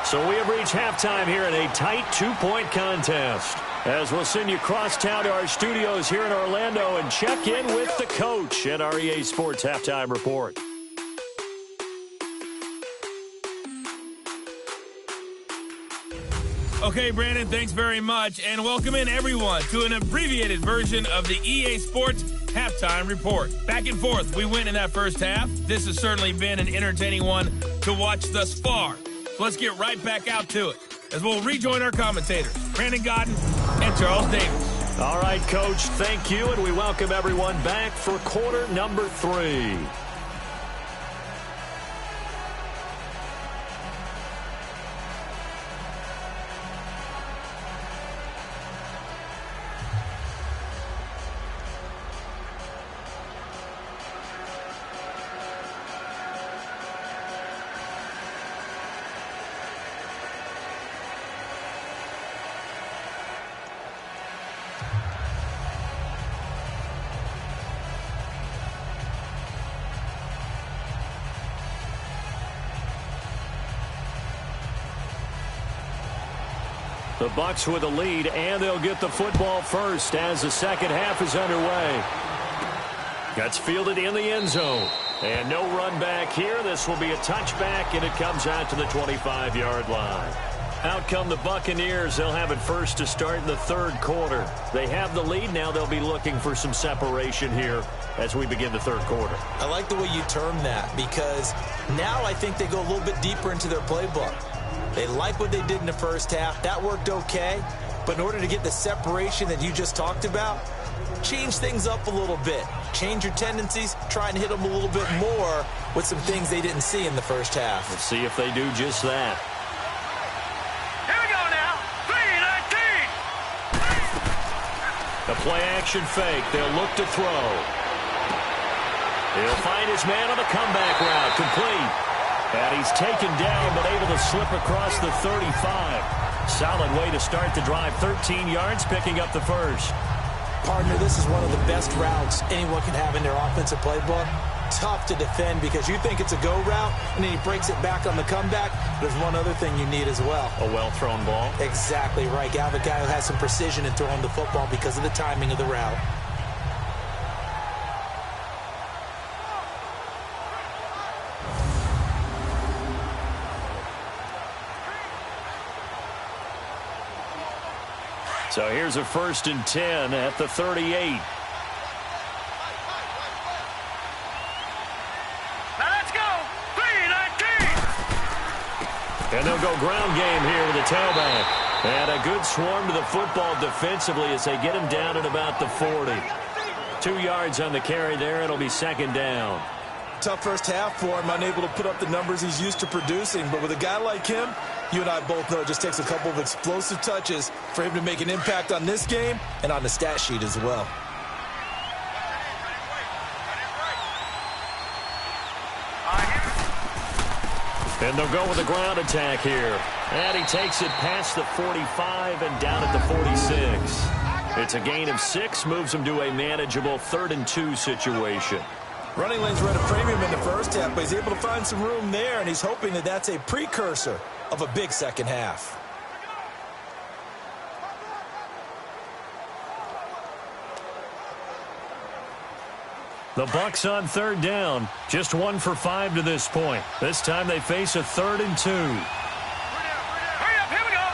So we have reached halftime here in a tight 2-point contest. As we'll send you cross town to our studios here in Orlando and check in with the coach at our EA Sports Halftime Report. Okay, Brandon, thanks very much, and welcome in everyone to an abbreviated version of the EA Sports Halftime Report. Back and forth, we went in that first half. This has certainly been an entertaining one to watch thus far. So let's get right back out to it, as we'll rejoin our commentators, Brandon Godden and Charles Davis. All right, Coach, thank you, and we welcome everyone back for quarter number 3. The Bucs with a lead, and they'll get the football first as the second half is underway. That's fielded in the end zone. And no run back here. This will be a touchback, and it comes out to the 25-yard line. Out come the Buccaneers. They'll have it first to start in the third quarter. They have the lead. Now they'll be looking for some separation here as we begin the third quarter. I like the way you term that, because now I think they go a little bit deeper into their playbook. They like what they did in the first half. That worked okay. But in order to get the separation that you just talked about, change things up a little bit. Change your tendencies. Try and hit them a little bit more with some things they didn't see in the first half. Let's see if they do just that. Here we go now. 3-19. A play-action fake. They'll look to throw. He'll find his man on the comeback route. Complete. And he's taken down, but able to slip across the 35. Solid way to start the drive. 13 yards, picking up the first. Partner, this is one of the best routes anyone can have in their offensive playbook. Tough to defend because you think it's a go route, and then he breaks it back on the comeback. There's one other thing you need as well. A well-thrown ball. Exactly right. You have a guy who has some precision in throwing the football because of the timing of the route. So here's a 1st and 10 at the 38. Now let's go. 3-19. And they'll go ground game here with a tailback. And a good swarm to the football defensively as they get him down at about the 40. 2 yards on the carry there. It'll be second down. Tough first half for him, unable to put up the numbers he's used to producing. But with a guy like him, you and I both know it just takes a couple of explosive touches for him to make an impact on this game and on the stat sheet as well. And they'll go with a ground attack here. And he takes it past the 45 and down at the 46. It's a gain of 6, moves him to a manageable 3rd and 2 situation. Running lanes were at a premium in the first half, but he's able to find some room there, and he's hoping that that's a precursor of a big second half. The Bucs on 3rd down. Just 1 for 5 to this point. This time they face a 3rd and 2. Hurry up. Here we go.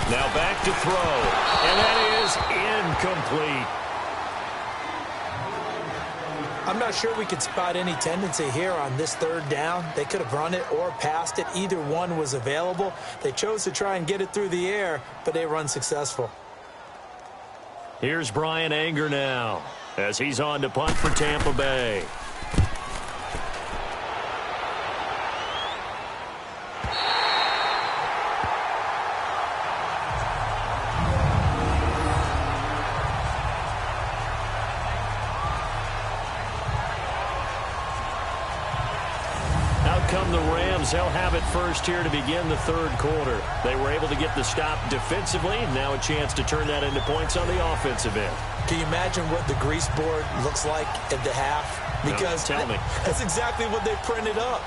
3-19. Now back to throw. And that is incomplete. I'm not sure we could spot any tendency here on this 3rd down. They could have run it or passed it. Either one was available. They chose to try and get it through the air, but they run successful. Here's Brian Anger now as he's on to punt for Tampa Bay. Come the Rams. They'll have it first here to begin the 3rd quarter. They were able to get the stop defensively. Now a chance to turn that into points on the offensive end. Can you imagine what the grease board looks like at the half? Because no, tell me. That's exactly what they printed up.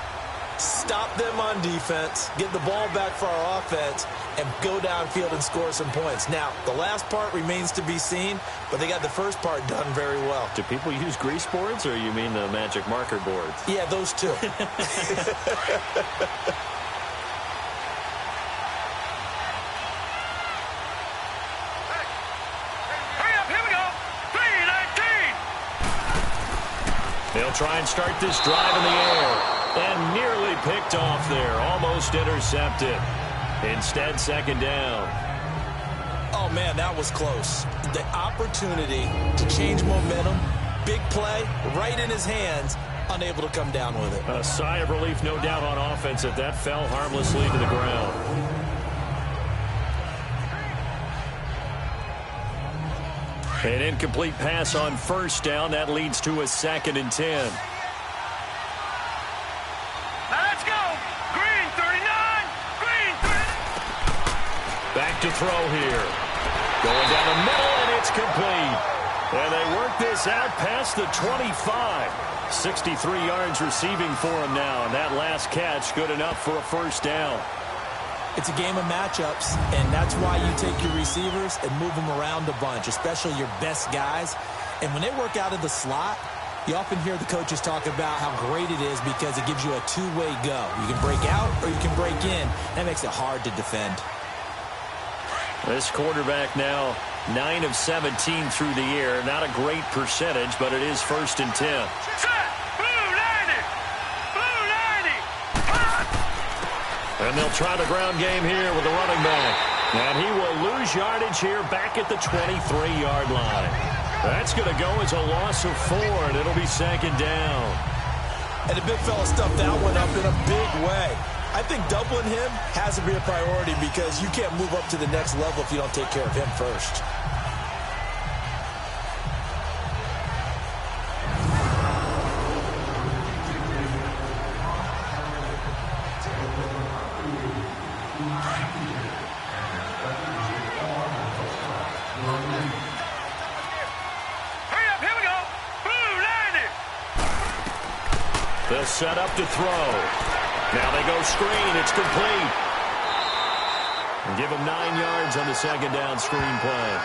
Stop them on defense, get the ball back for our offense, and go downfield and score some points. Now, the last part remains to be seen, but they got the first part done very well. Do people use grease boards, or you mean the magic marker boards? Yeah, those two. Hurry up. Here we go. 3-19. They'll try and start this drive in the air. And nearly picked off there. Almost intercepted. Instead, second down. man, that was close. The opportunity to change momentum, big play, right in his hands, unable to come down with it. A sigh of relief, no doubt, on offense if that fell harmlessly to the ground. An incomplete pass on first down. That leads to a 2nd and 10. Now let's go. Green 39. Green 39. Back to throw here. Going down the middle, and it's complete. And they work this out past the 25. 63 yards receiving for him now, and that last catch good enough for a first down. It's a game of matchups, and that's why you take your receivers and move them around a bunch, especially your best guys. And when they work out of the slot, you often hear the coaches talk about how great it is because it gives you a two-way go. You can break out or you can break in. That makes it hard to defend. This quarterback now 9 of 17 through the air. Not a great percentage, but it is 1st and 10. Set. Blue 90. Blue 90. And they'll try the ground game here with the running back. And he will lose yardage here back at the 23-yard line. That's going to go as a loss of 4, and it'll be 2nd down. And the big fella stuffed that one up in a big way. I think doubling him has to be a priority because you can't move up to the next level if you don't take care of him first. Hurry up, here we go. Blue 90. They'll set up to throw. Now they go screen. It's complete. And give him 9 yards on the 2nd down screen play.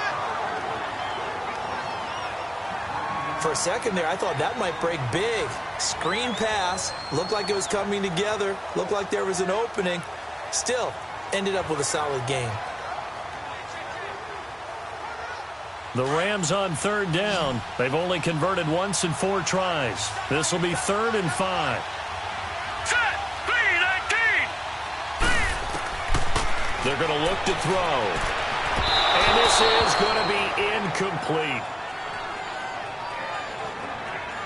For a second there, I thought that might break big. Screen pass. Looked like it was coming together. Looked like there was an opening. Still, ended up with a solid game. The Rams on 3rd down. They've only converted once in 4 tries. This will be 3rd and 5. Set. 319. They're going to look to throw. And this is going to be incomplete.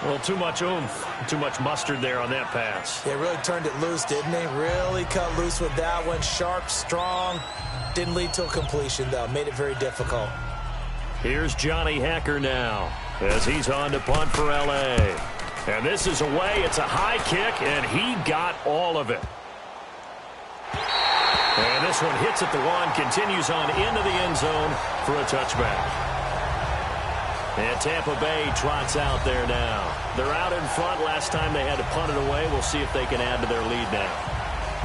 Well, too much oomph, too much mustard there on that pass. They really turned it loose, didn't they? Really cut loose with that one. Sharp, strong. Didn't lead to a completion, though. Made it very difficult. Here's Johnny Hacker now as he's on to punt for L.A. And this is away. It's a high kick, and he got all of it. And this one hits at the 1, continues on into the end zone for a touchback. And Tampa Bay trots out there now. They're out in front. Last time they had to punt it away. We'll see if they can add to their lead now.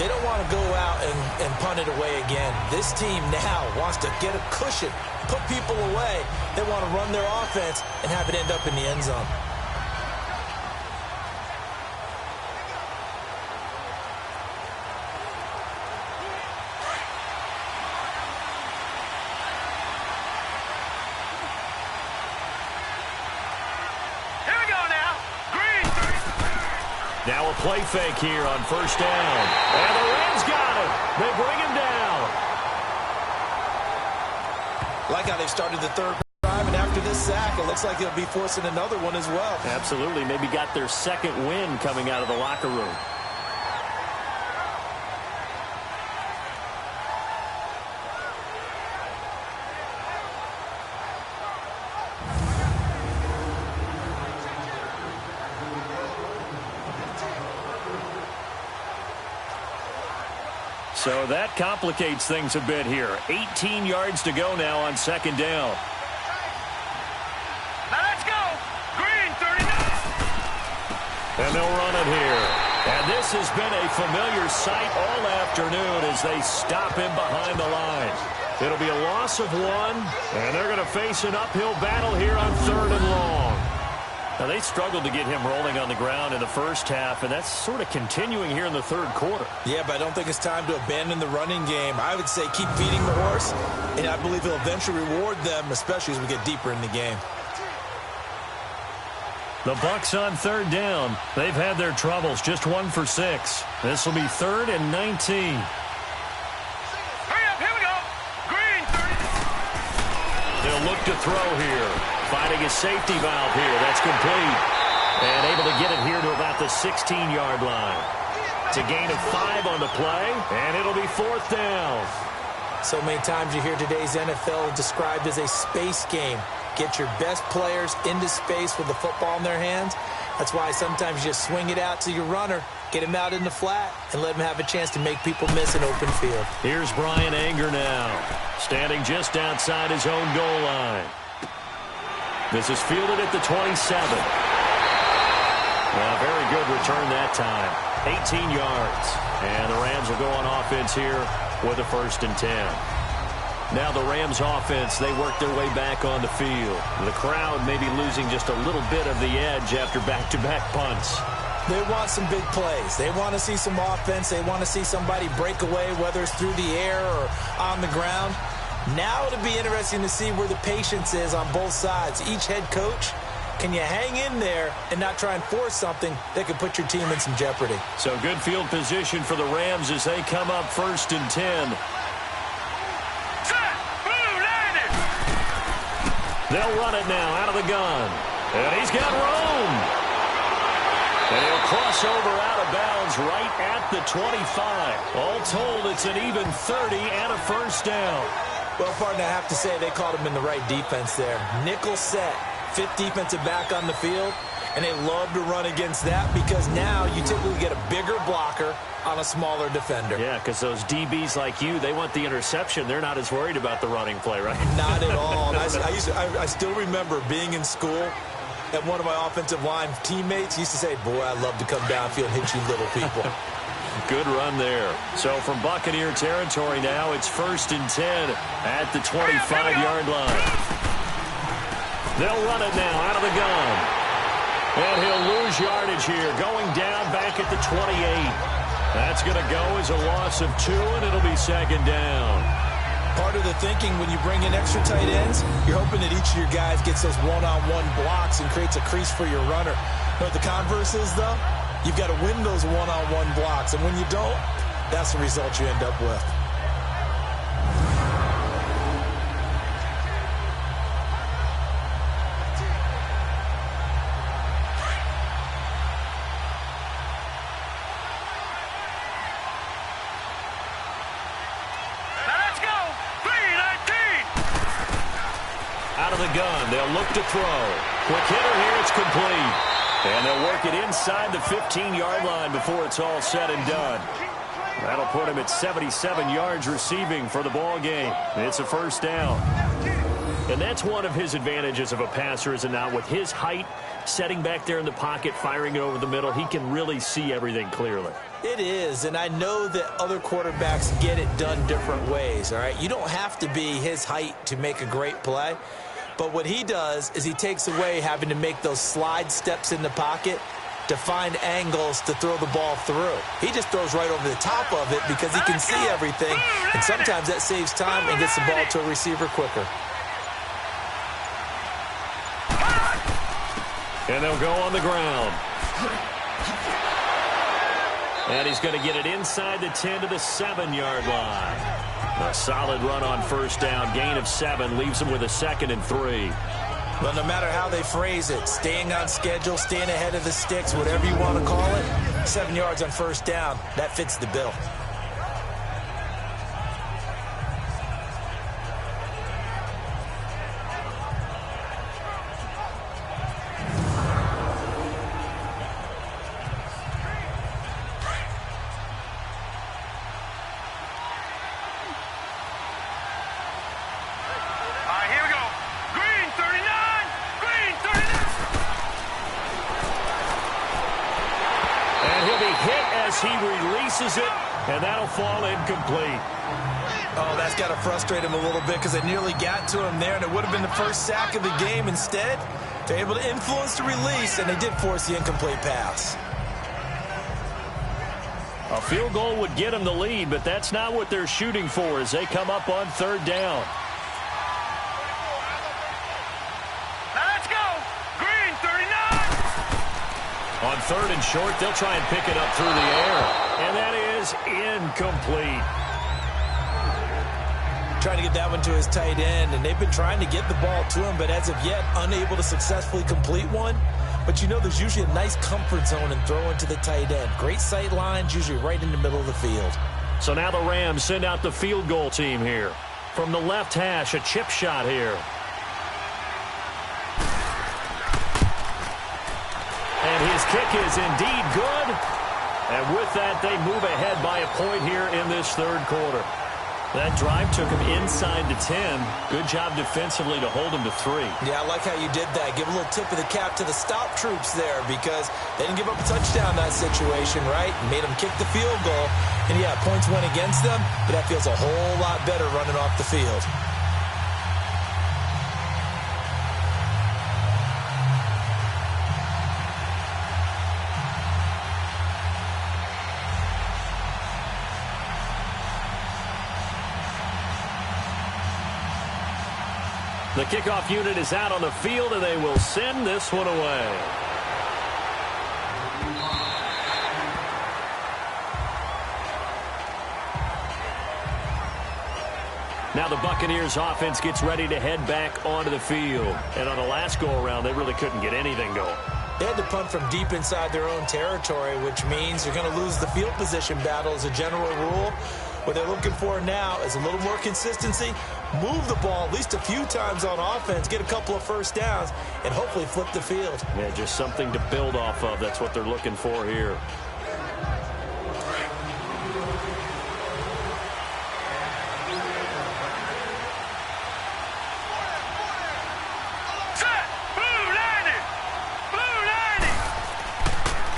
They don't want to go out and punt it away again. This team now wants to get a cushion, put people away. They want to run their offense and have it end up in the end zone. Here we go now. Green 30. Now a play fake here on 1st down. And the Rams got him. They bring him down. Like how they started the 3rd drive, and after this sack, it looks like they'll be forcing another one as well. Absolutely. Maybe got their 2nd win coming out of the locker room. So that complicates things a bit here. 18 yards to go now on 2nd down. Now let's go. Green 39. And they'll run it here. And this has been a familiar sight all afternoon as they stop him behind the line. It'll be a loss of 1, and they're going to face an uphill battle here on 3rd and long. Now, they struggled to get him rolling on the ground in the first half, and that's sort of continuing here in the 3rd quarter. Yeah, but I don't think it's time to abandon the running game. I would say keep feeding the horse, and I believe he'll eventually reward them, especially as we get deeper in the game. The Bucs on 3rd down. They've had their troubles, just 1 for 6. This will be 3rd and 19. Hurry up, here we go. Green 30. to throw here. Finding his safety valve here. That's complete. And able to get it here to about the 16-yard line. It's a gain of 5 on the play, and it'll be 4th down. So many times you hear today's NFL described as a space game. Get your best players into space with the football in their hands. That's why sometimes you just swing it out to your runner, get him out in the flat, and let him have a chance to make people miss an open field. Here's Brian Anger now, standing just outside his own goal line. This is fielded at the 27. Well, very good return that time. 18 yards. And the Rams will go on offense here with a 1st and 10. Now the Rams offense, they work their way back on the field. The crowd may be losing just a little bit of the edge after back-to-back punts. They want some big plays. They want to see some offense. They want to see somebody break away, whether it's through the air or on the ground. Now it'll be interesting to see where the patience is on both sides. Each head coach, can you hang in there and not try and force something that could put your team in some jeopardy? So good field position for the Rams as they come up 1st and 10. They'll run it now out of the gun. And he's got room. And he'll cross over out of bounds right at the 25. All told, it's an even 30 and a 1st down. Well, partner, I have to say they called him in the right defense there. Nickel set, 5th defensive back on the field. And they love to run against that because now you typically get a bigger blocker on a smaller defender. Yeah, because those DBs like you, they want the interception. They're not as worried about the running play, right? Not at all. I still remember being in school, and one of my offensive line teammates used to say, boy, I love to come downfield and hit you little people. Good run there. So from Buccaneer territory now, it's 1st and 10 at the 25-yard line. They'll run it now out of the gun. And he'll lose yardage here, going down back at the 28. That's going to go as a loss of 2, and it'll be 2nd down. Part of the thinking when you bring in extra tight ends, you're hoping that each of your guys gets those one-on-one blocks and creates a crease for your runner. But the converse is, though, you've got to win those one-on-one blocks. And when you don't, that's the result you end up with. They'll look to throw. Quick hitter here, it's complete. And they'll work it inside the 15-yard line before it's all said and done. That'll put him at 77 yards receiving for the ball game. It's a 1st down. And that's one of his advantages of a passer, is it not? With his height, setting back there in the pocket, firing it over the middle, he can really see everything clearly. It is, and I know that other quarterbacks get it done different ways, all right? You don't have to be his height to make a great play. But what he does is he takes away having to make those slide steps in the pocket to find angles to throw the ball through. He just throws right over the top of it because he can see everything, and sometimes that saves time and gets the ball to a receiver quicker. And they'll go on the ground. And he's going to get it inside the 10 to the 7-yard line. A solid run on 1st down. Gain of 7 leaves him with a 2nd and 3. Well, no matter how they phrase it, staying on schedule, staying ahead of the sticks, whatever you want to call it, 7 yards on 1st down, that fits the bill. He releases it, and that'll fall incomplete. Oh, that's got to frustrate him a little bit because they nearly got to him there, and it would have been the first sack of the game. Instead, they're able to influence the release, and they did force the incomplete pass. A field goal would get them the lead, but that's not what they're shooting for as they come up on 3rd down. Let's go! Green, 39! On 3rd and short, they'll try and pick it up through the air. And that is incomplete. trying to get that one to his tight end, and they've been trying to get the ball to him, but as of yet, unable to successfully complete one. But you know there's usually a nice comfort zone in throwing to the tight end. Great sight lines, usually right in the middle of the field. So now the Rams send out the field goal team here. From the left hash, a chip shot here. And his kick is indeed good. And with that, they move ahead by a point here in this third quarter. That drive took him inside the 10. Good job defensively to hold him to 3. Yeah, I like how you did that. Give a little tip of the cap to the stop troops there because they didn't give up a touchdown in that situation, right? Made them kick the field goal. And, yeah, points went against them, but that feels a whole lot better running off the field. The kickoff unit is out on the field, and they will send this one away. Now the Buccaneers offense gets ready to head back onto the field. And on the last go-around, they really couldn't get anything going. They had to punt from deep inside their own territory, which means they're going to lose the field position battle as a general rule. What they're looking for now is a little more consistency, move the ball at least a few times on offense, get a couple of first downs, and hopefully flip the field. Yeah, just something to build off of. That's what they're looking for here.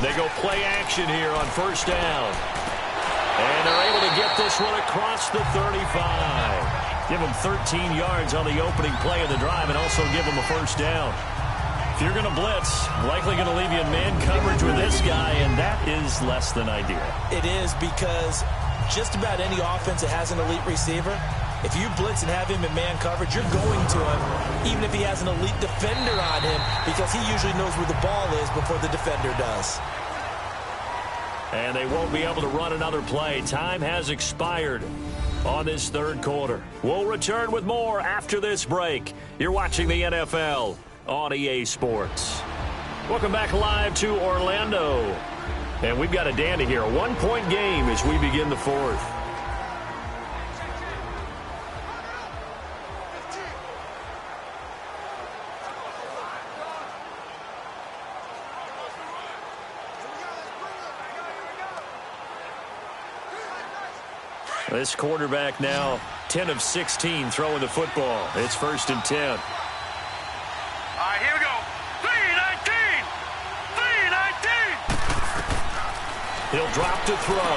They go play action here on first down. And they're able to get this one across the 35. Give them 13 yards on the opening play of the drive and also give them a first down. If you're going to blitz, likely going to leave you in man coverage with this guy, and that is less than ideal. It is because just about any offense that has an elite receiver, if you blitz and have him in man coverage, you're going to him, even if he has an elite defender on him, because he usually knows where the ball is before the defender does. And they won't be able to run another play. Time has expired on this third quarter. We'll return with more after this break. You're watching the NFL on EA Sports. Welcome back live to Orlando. And we've got a dandy here. A one-point game as we begin the fourth. This quarterback now 10 of 16 throwing the football. It's 1st and 10. All right, here we go. 3-19. 3-19. He'll drop to throw.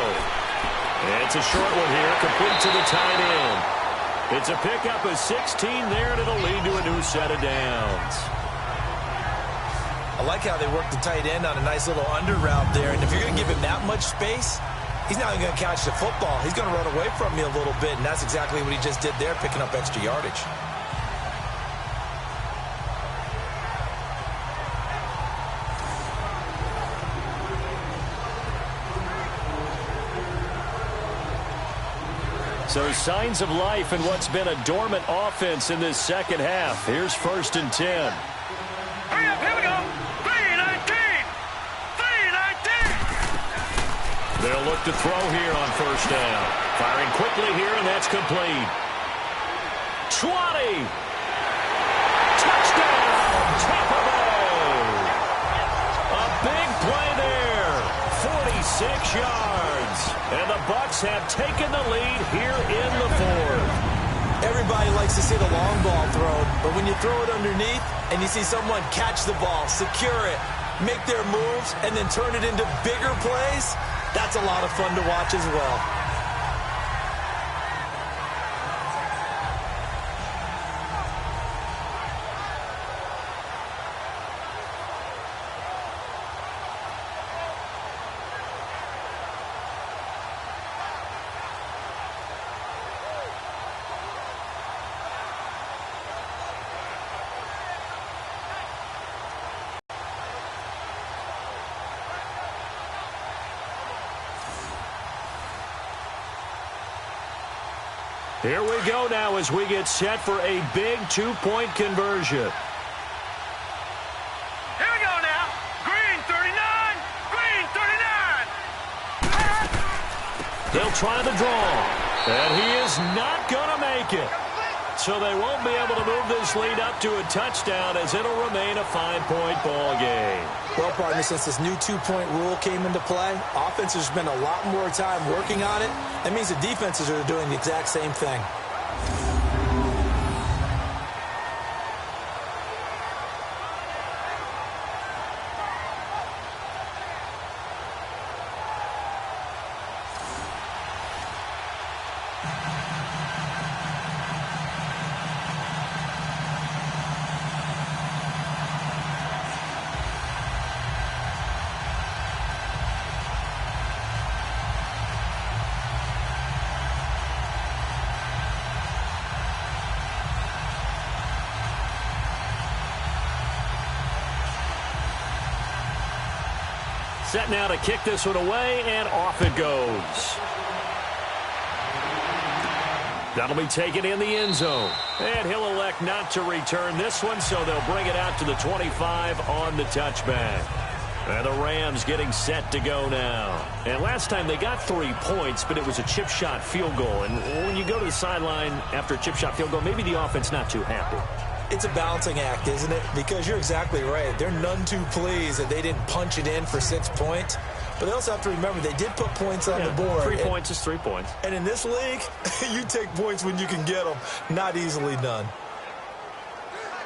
And it's a short one here, complete to the tight end. It's a pickup of 16 there, and it'll lead to a new set of downs. I like how they work the tight end on a nice little under route there. And if you're going to give him that much space, he's not even going to catch the football. He's going to run away from me a little bit, and that's exactly what he just did there, picking up extra yardage. So signs of life in what's been a dormant offense in this second half. Here's 1st and 10. Hurry up, here we go. 3-19. 3-19. They'll look to throw here on first down. Firing quickly here, and that's complete. 20. Touchdown, Tampa Bay. A big play there. 46 yards. And the Bucs have taken the lead here in the fourth. Everybody likes to see the long ball thrown, but when you throw it underneath and you see someone catch the ball, secure it, make their moves, and then turn it into bigger plays, that's a lot of fun to watch as well. Here we go now as we get set for a big two-point conversion. Here we go now. Green 39. Green 39. They'll try the draw. And he is not going to make it. So they won't be able to move this lead up to a touchdown as it'll remain a 5-point ball game. Well, partner, since this new two-point rule came into play, offenses spend a lot more time working on it. That means the defenses are doing the exact same thing. Set now to kick this one away, and off it goes. That'll be taken in the end zone. And he'll elect not to return this one, so they'll bring it out to the 25 on the touchback. And the Rams getting set to go now. And last time they got 3 points, but it was a chip shot field goal. And when you go to the sideline after a chip shot field goal, maybe the offense not too happy. It's a balancing act, isn't it? Because you're exactly right. They're none too pleased that they didn't punch it in for 6 points. But they also have to remember they did put points on the board. 3 points is 3 points. And in this league, you take points when you can get them. Not easily done.